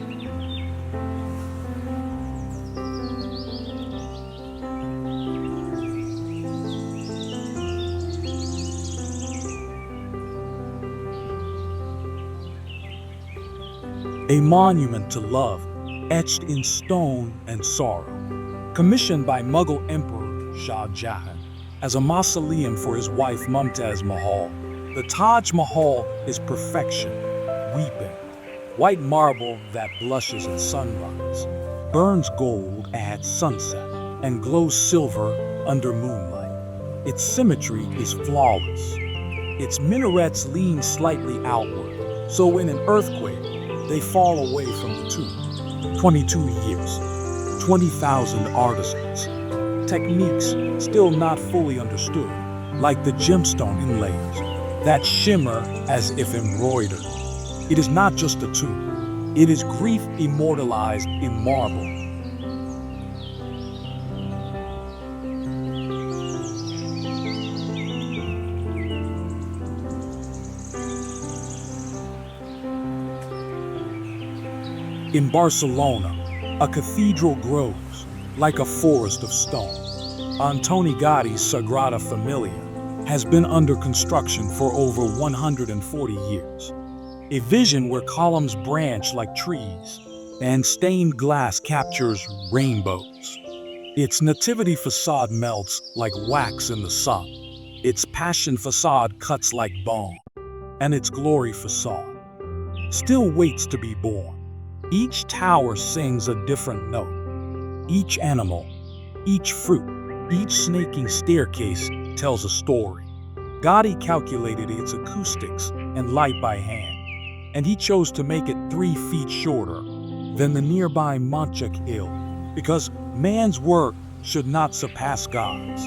A monument to love, etched in stone and sorrow, commissioned by Mughal Emperor Shah Jahan as a mausoleum for his wife Mumtaz Mahal. The Taj Mahal is perfection, weeping, white marble that blushes at sunrise, burns gold at sunset, and glows silver under moonlight. Its symmetry is flawless. Its minarets lean slightly outward, so in an earthquake, they fall away from the tomb. 22 years, 20,000 artisans, techniques still not fully understood, like the gemstone inlays that shimmer as if embroidered. It is not just a tomb, it is grief immortalized in marble. In Barcelona, a cathedral grows like a forest of stone. Antoni Gaudi's Sagrada Familia has been under construction for over 140 years. A vision where columns branch like trees and stained glass captures rainbows. Its nativity facade melts like wax in the sun. Its passion facade cuts like bone. And its glory facade still waits to be born. Each tower sings a different note. Each animal, each fruit, each snaking staircase tells a story. Gaudi calculated its acoustics and light by hand, and he chose to make it 3 feet shorter than the nearby Machu Hill, because man's work should not surpass God's.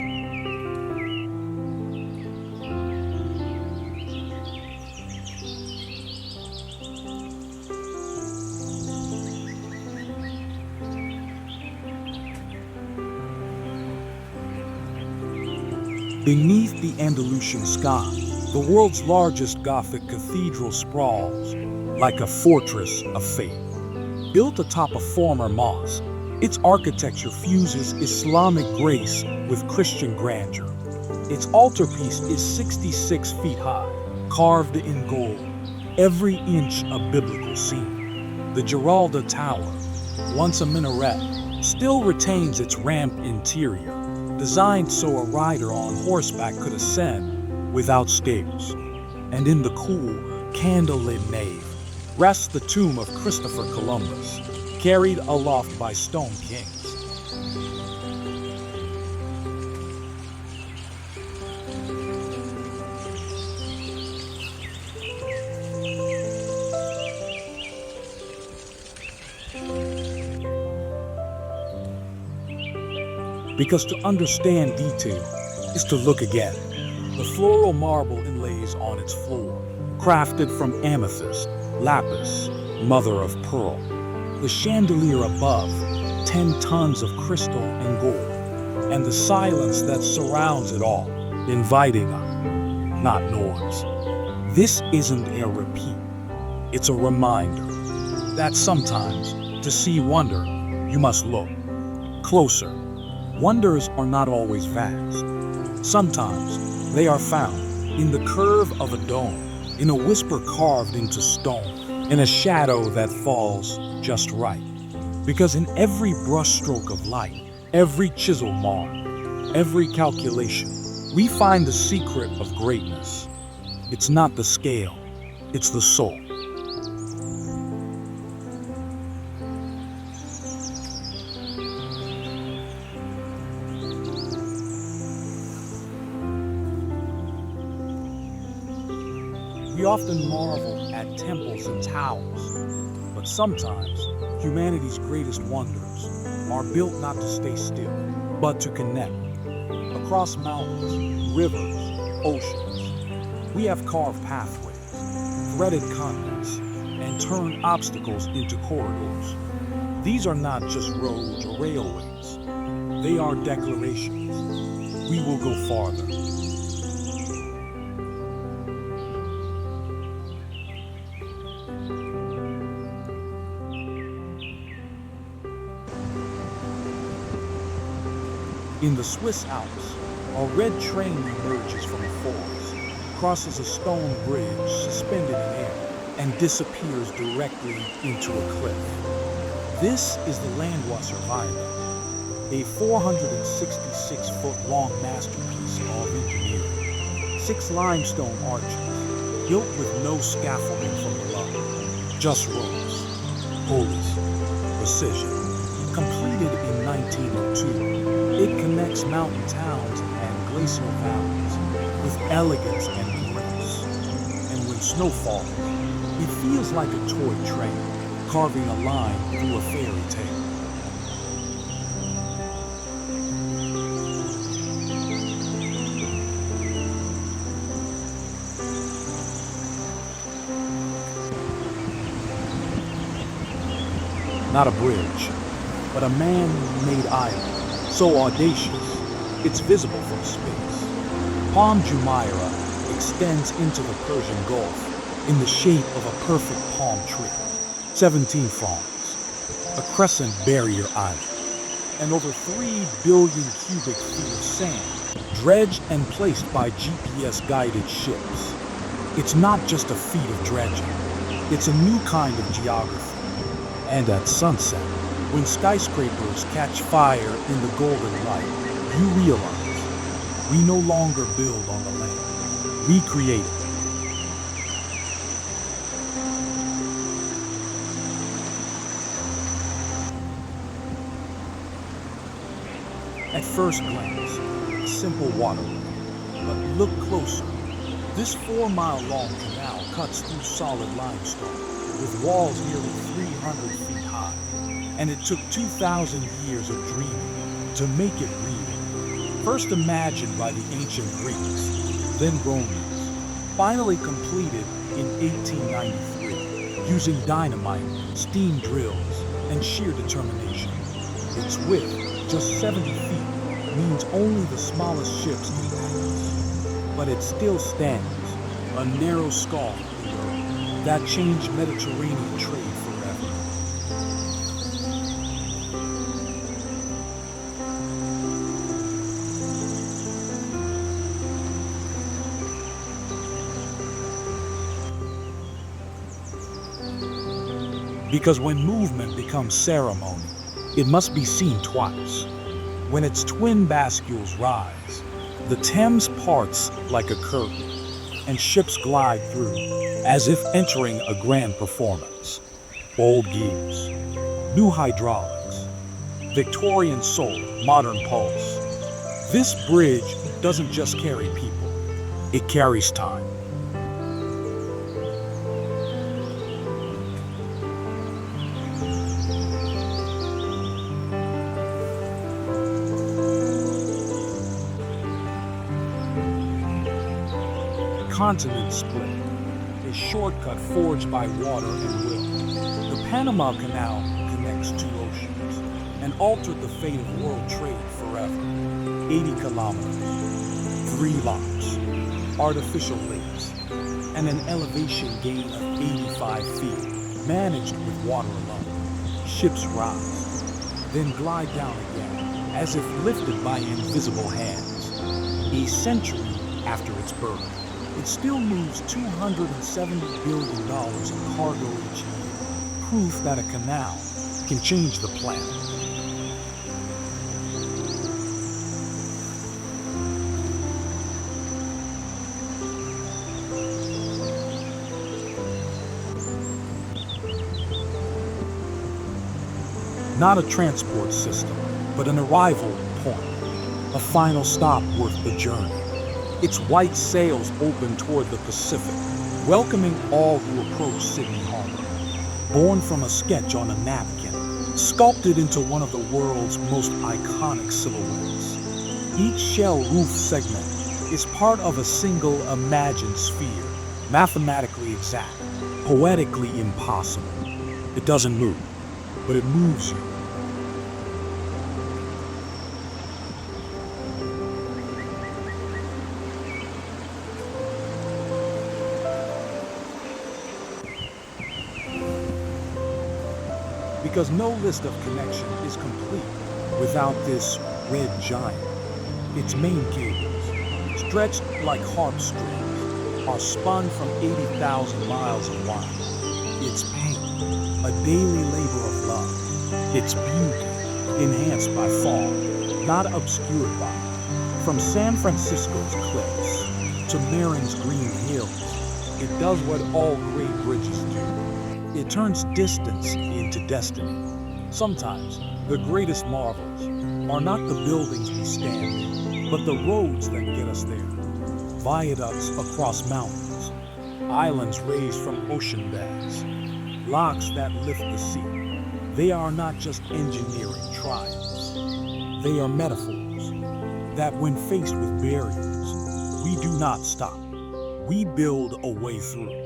Beneath the Andalusian sky, the world's largest Gothic cathedral sprawls like a fortress of faith. Built atop a former mosque, its architecture fuses Islamic grace with Christian grandeur. Its altarpiece is 66 feet high, carved in gold, every inch a biblical scene. The Giralda Tower, once a minaret, still retains its ramped interior, designed so a rider on horseback could ascend without scales. And in the cool, candlelit nave rests the tomb of Christopher Columbus, carried aloft by stone kings. Because to understand detail is to look again. The floral marble inlays on its floor, crafted from amethyst, lapis, mother of pearl. The chandelier above, 10 tons of crystal and gold, and the silence that surrounds it all, inviting not noise. This isn't a repeat, it's a reminder that sometimes, to see wonder, you must look closer. Wonders are not always vast. Sometimes they are found in the curve of a dome, in a whisper carved into stone, in a shadow that falls just right. Because in every brushstroke of light, every chisel mark, every calculation, we find the secret of greatness. It's not the scale, it's the soul. We often marvel at temples and towers, but sometimes humanity's greatest wonders are built not to stay still, but to connect. Across mountains, rivers, oceans, we have carved pathways, threaded continents, and turned obstacles into corridors. These are not just roads or railways. They are declarations. We will go farther. In the Swiss Alps, a red train emerges from a forest, crosses a stone bridge suspended in air, and disappears directly into a cliff. This is the Landwasser Viaduct, a 466-foot-long masterpiece of engineering. 6 limestone arches, built with no scaffolding from below, just ropes, pulleys, precision. Completed in 1902, it connects mountain towns and glacial valleys with elegance and grace. And when snow falls, it feels like a toy train, carving a line through a fairy tale. Not a bridge, but a man-made island, so audacious, it's visible from space. Palm Jumeirah extends into the Persian Gulf in the shape of a perfect palm tree. 17 fronds, a crescent barrier island, and over 3 billion cubic feet of sand, dredged and placed by GPS-guided ships. It's not just a feat of dredging, it's a new kind of geography. And at sunset, when skyscrapers catch fire in the golden light, you realize we no longer build on the land, we create it. At first glance, a simple waterway, but look closer. This 4-mile-long canal cuts through solid limestone, with walls nearly 300 feet high. And it took 2,000 years of dreaming to make it real. First imagined by the ancient Greeks, then Romans, finally completed in 1893, using dynamite, steam drills, and sheer determination. Its width, just 70 feet, means only the smallest ships can pass. But it still stands, a narrow scar in the earth that changed Mediterranean trade forever. Because when movement becomes ceremony, it must be seen twice. When its twin bascules rise, the Thames parts like a curtain, and ships glide through, as if entering a grand performance. Bold gears, new hydraulics, Victorian soul, modern pulse. This bridge doesn't just carry people, it carries time. Continents split, a shortcut forged by water and will. The Panama Canal connects 2 oceans and altered the fate of world trade forever. 80 kilometers, 3 locks, artificial lakes, and an elevation gain of 85 feet, managed with water alone. Ships rise, then glide down again, as if lifted by invisible hands. A century after its birth, it still moves $270 billion in cargo each year, proof that a canal can change the planet. Not a transport system, but an arrival point, a final stop worth the journey. Its white sails open toward the Pacific, welcoming all who approach Sydney Harbor. Born from a sketch on a napkin, sculpted into one of the world's most iconic silhouettes. Each shell roof segment is part of a single imagined sphere, mathematically exact, poetically impossible. It doesn't move, but it moves you. because no list of connection is complete without this red giant. Its main cables, stretched like harp strings, are spun from 80,000 miles of wire. Its pain, a daily labor of love. Its beauty, enhanced by fall, not obscured by it. From San Francisco's cliffs to Marin's green hills, it does what all great bridges do. It turns distance into destiny. Sometimes, the greatest marvels are not the buildings we stand in, but the roads that get us there. Viaducts across mountains, islands raised from ocean beds, locks that lift the sea. They are not just engineering triumphs. They are metaphors that when faced with barriers, we do not stop. We build a way through.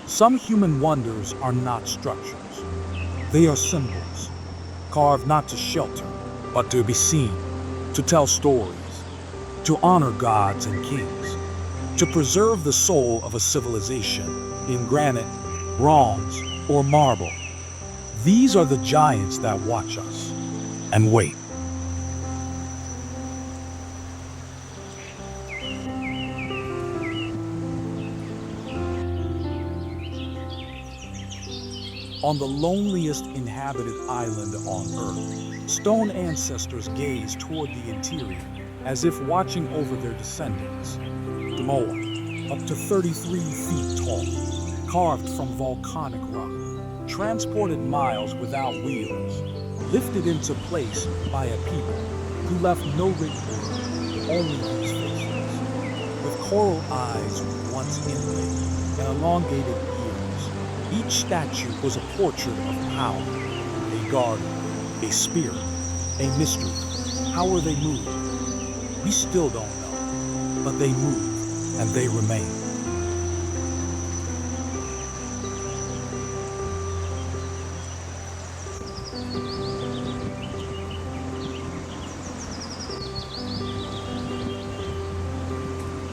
Some human wonders are not structures. They are symbols, carved not to shelter, but to be seen, to tell stories, to honor gods and kings, to preserve the soul of a civilization in granite, bronze, or marble. These are the giants that watch us and wait. On the loneliest inhabited island on Earth, stone ancestors gaze toward the interior as if watching over their descendants. The Moai, up to 33 feet tall, carved from volcanic rock, transported miles without wheels, lifted into place by a people who left no written word, only these faces. With coral eyes once inlaid and elongated ears, each statue was a portrait of power, a garden, a spirit, a mystery. How are they moved? We still don't know, but they move and they remain.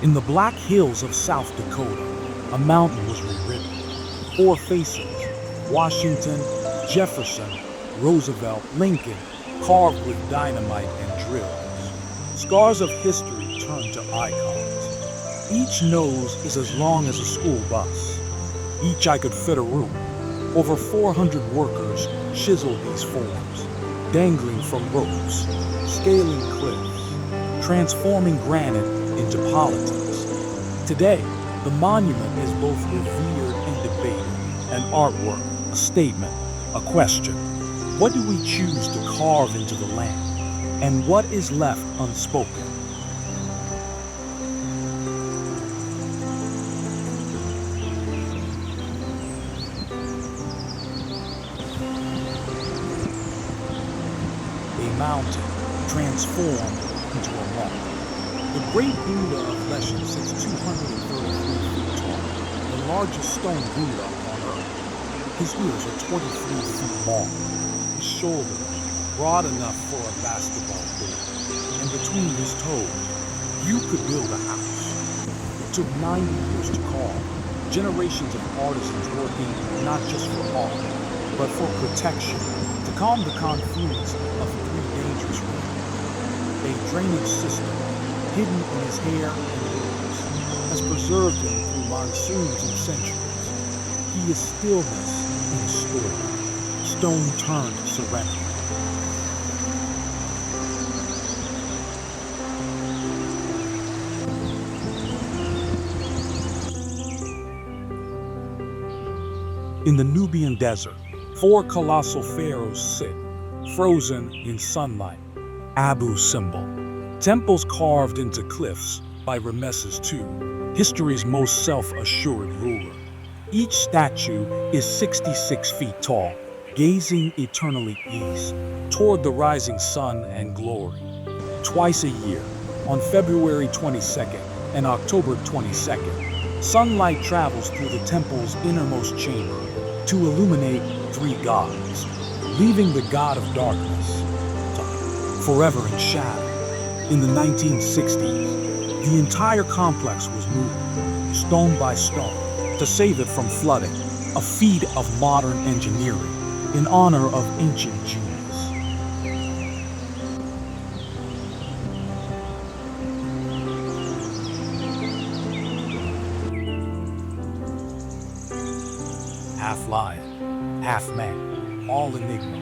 In the Black Hills of South Dakota, a mountain was rewritten. 4 faces, Washington, Jefferson, Roosevelt, Lincoln, carved with dynamite and drills. Scars of history turned to icons. Each nose is as long as a school bus. Each I could fit a room. Over 400 workers chiseled these forms, dangling from ropes, scaling cliffs, transforming granite into politics. Today, the monument is both revered and debated, an artwork, a statement, a question. What do we choose to carve into the land, and what is left unspoken? A mountain transformed into a monk. The great Buddha of Leshan sits 233 feet tall, the largest stone Buddha on Earth. His ears are 23 feet long, his shoulders broad enough for a basketball court, and between his toes, you could build a house. It took 90 years to carve, generations of artisans working not just for art, but for protection, to calm the confluence of 3 dangerous rivers. A drainage system hidden in his hair and roots, has preserved him through monsoons and centuries. He is stillness in a storm, stone turned serenity. In the Nubian desert, 4 colossal pharaohs sit, frozen in sunlight. Abu symbol. Temples carved into cliffs by Ramesses II, history's most self-assured ruler. Each statue is 66 feet tall, gazing eternally east, toward the rising sun and glory. Twice a year, on February 22nd and October 22nd, sunlight travels through the temple's innermost chamber to illuminate 3 gods, leaving the god of darkness, forever in shadow. In the 1960s, the entire complex was moved, stone by stone, to save it from flooding, a feat of modern engineering in honor of ancient genius. Half lion, half man, all enigma.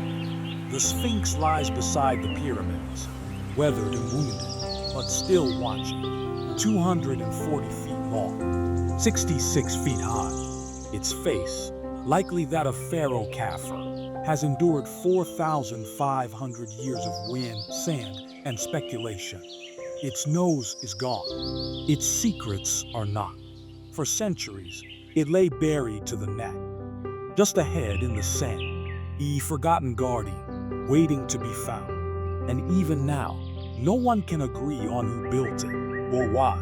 The Sphinx lies beside the pyramids, weathered and wounded, but still watching. 240 feet long, 66 feet high. Its face, likely that of Pharaoh Khafre, has endured 4,500 years of wind, sand, and speculation. Its nose is gone. Its secrets are not. For centuries, it lay buried to the neck. Just ahead in the sand, a forgotten guardian, waiting to be found. And even now, no one can agree on who built it or why.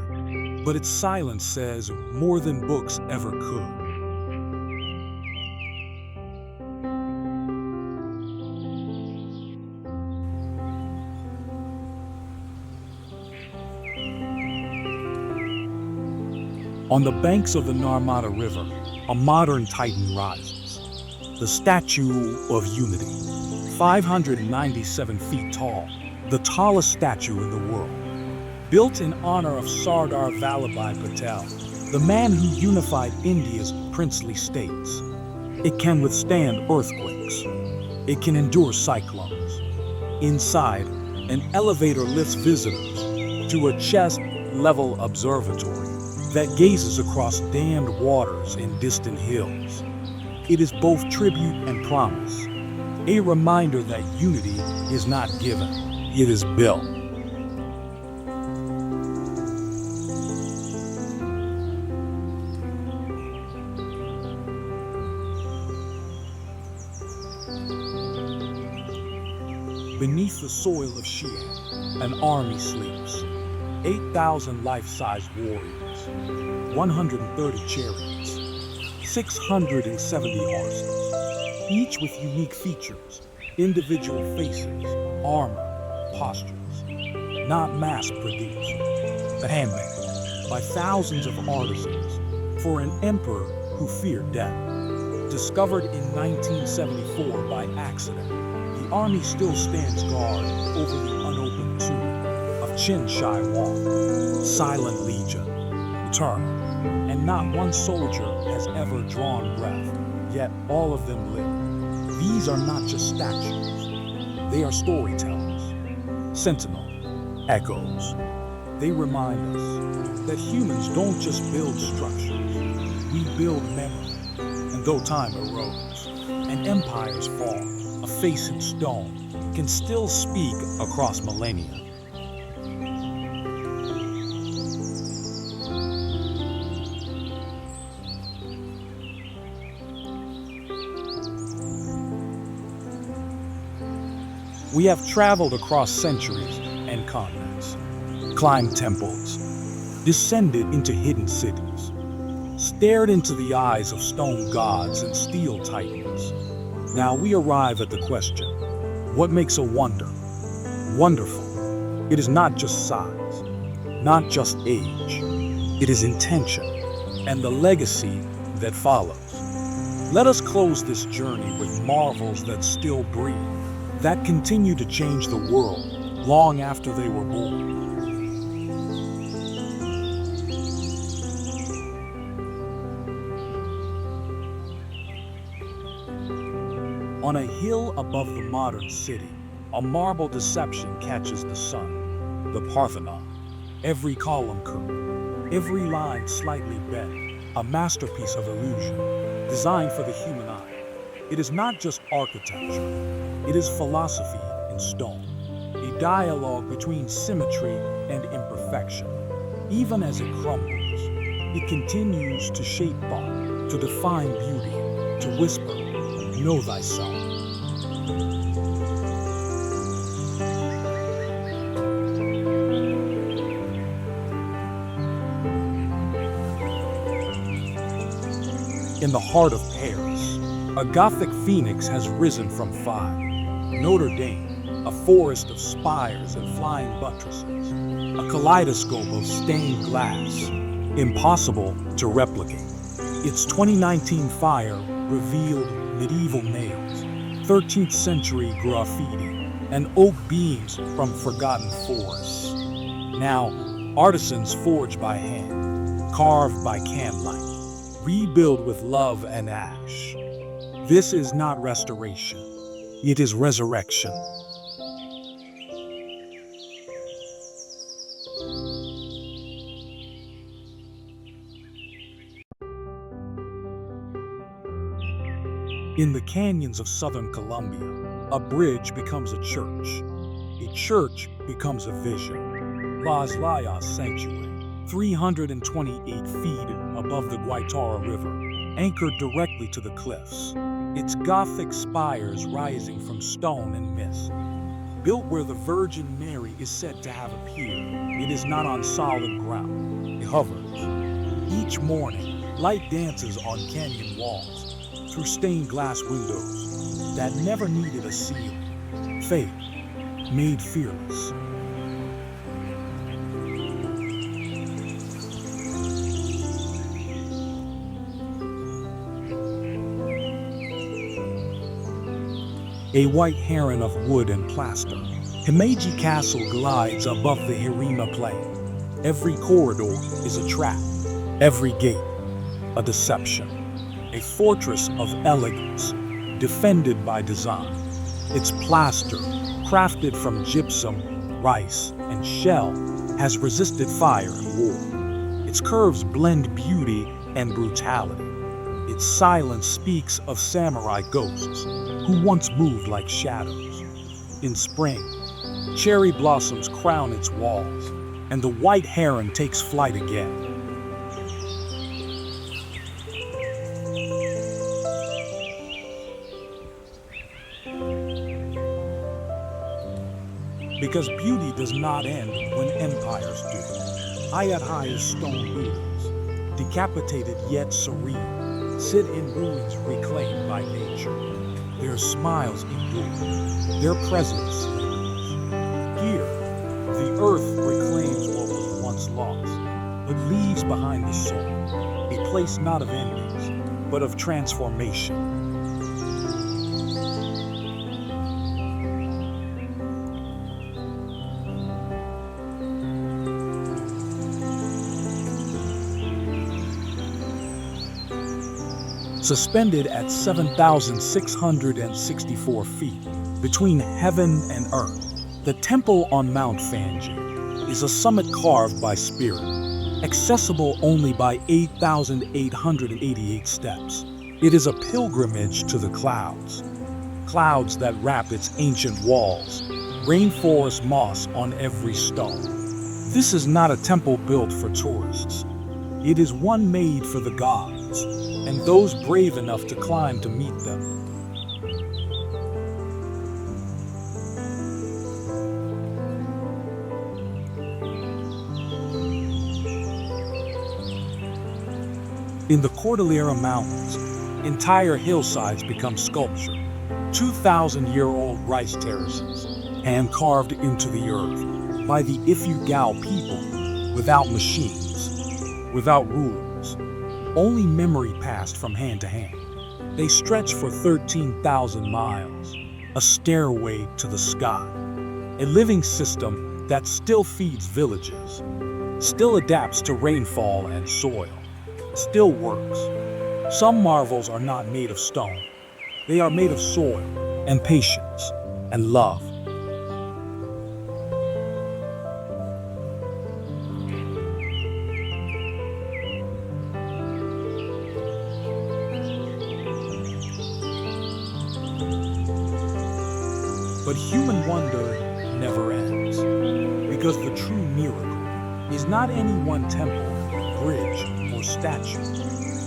But its silence says more than books ever could. On the banks of the Narmada River, a modern titan rises. The Statue of Unity, 597 feet tall, the tallest statue in the world. Built in honor of Sardar Vallabhai Patel, the man who unified India's princely states. It can withstand earthquakes. It can endure cyclones. Inside, an elevator lifts visitors to a chest-level observatory that gazes across dammed waters and distant hills. It is both tribute and promise, a reminder that unity is not given, it is built. Beneath the soil of Xi'an, an army sleeps. 8,000 life-sized warriors, 130 chariots, 670 horses, each with unique features, individual faces, armor, postures, not mass-produced, but handmade by thousands of artisans for an emperor who feared death. Discovered in 1974 by accident, the army still stands guard over the unopened tomb of Qin Shi Huang, silent legion, eternal, and not one soldier has ever drawn breath, yet all of them live. These are not just statues, they are storytellers, sentinel, echoes. They remind us that humans don't just build structures, we build memory. And though time erodes and empires fall, a face in stone can still speak across millennia. We have traveled across centuries and continents, climbed temples, descended into hidden cities, stared into the eyes of stone gods and steel titans. Now we arrive at the question, what makes a wonder wonderful? It is not just size, not just age, it is intention and the legacy that follows. Let us close this journey with marvels that still breathe, that continue to change the world long after they were born. On a hill above the modern city, a marble deception catches the sun. The Parthenon, every column curved, every line slightly bent, a masterpiece of illusion, designed for the human eye. It is not just architecture, it is philosophy in stone, a dialogue between symmetry and imperfection. Even as it crumbles, it continues to shape thought, to define beauty, to whisper, know thyself. In the heart of Paris, a Gothic phoenix has risen from fire. Notre Dame, a forest of spires and flying buttresses, a kaleidoscope of stained glass, impossible to replicate. Its 2019 fire revealed medieval nails, 13th century graffiti, and oak beams from forgotten forests. Now, artisans forge by hand, carve by candlelight, rebuild with love and ash. This is not restoration, it is resurrection. In the canyons of southern Colombia, a bridge becomes a church becomes a vision. Las Layas Sanctuary, 328 feet above the Guaitara River, anchored directly to the cliffs, its Gothic spires rising from stone and mist. Built where the Virgin Mary is said to have appeared, it is not on solid ground, it hovers. Each morning, light dances on canyon walls, through stained glass windows that never needed a seal. Faith made fearless. A white heron of wood and plaster, Himeji Castle glides above the Hirima Plain. Every corridor is a trap, every gate a deception. A fortress of elegance, defended by design. Its plaster, crafted from gypsum, rice, and shell, has resisted fire and war. Its curves blend beauty and brutality. Its silence speaks of samurai ghosts who once moved like shadows. In spring, cherry blossoms crown its walls, and the white heron takes flight again. Because beauty does not end when empires do. Ayatollah stone buildings, decapitated yet serene, sit in ruins reclaimed by nature. Their smiles endure, their presence lingers. Here, the earth reclaims what was once lost, but leaves behind the soul, a place not of endings, but of transformation. Suspended at 7,664 feet between heaven and earth, the temple on Mount Fuji is a summit carved by spirit, accessible only by 8,888 steps. It is a pilgrimage to the clouds that wrap its ancient walls, rainforest moss on every stone. This is not a temple built for tourists. It is one made for the gods, and those brave enough to climb to meet them. In the Cordillera Mountains, entire hillsides become sculpture. 2,000-year-old rice terraces, hand-carved into the earth by the Ifugao people, without machines, without rules. Only memory passed from hand to hand. They stretch for 13,000 miles, a stairway to the sky, a living system that still feeds villages, still adapts to rainfall and soil, still works. Some marvels are not made of stone. They are made of soil and patience and love. But human wonder never ends, because the true miracle is not any one temple, bridge, or statue.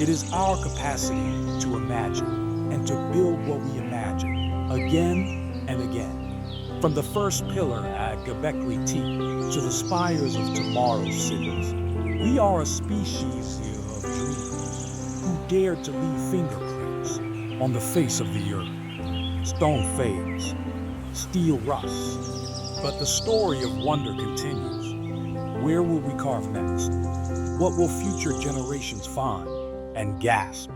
It is our capacity to imagine and to build what we imagine again and again. From the first pillar at Göbekli Tepe to the spires of tomorrow's cities, we are a species of dreamers who dared to leave fingerprints on the face of the earth. Stone fades, steel rusts. But the story of wonder continues. Where will we carve next? What will future generations find and gasp?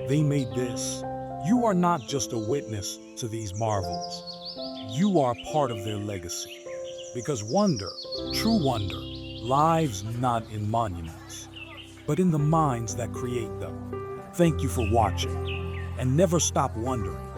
They made this. You are not just a witness to these marvels. You are part of their legacy. Because wonder, true wonder, lives not in monuments, but in the minds that create them. Thank you for watching, and never stop wondering.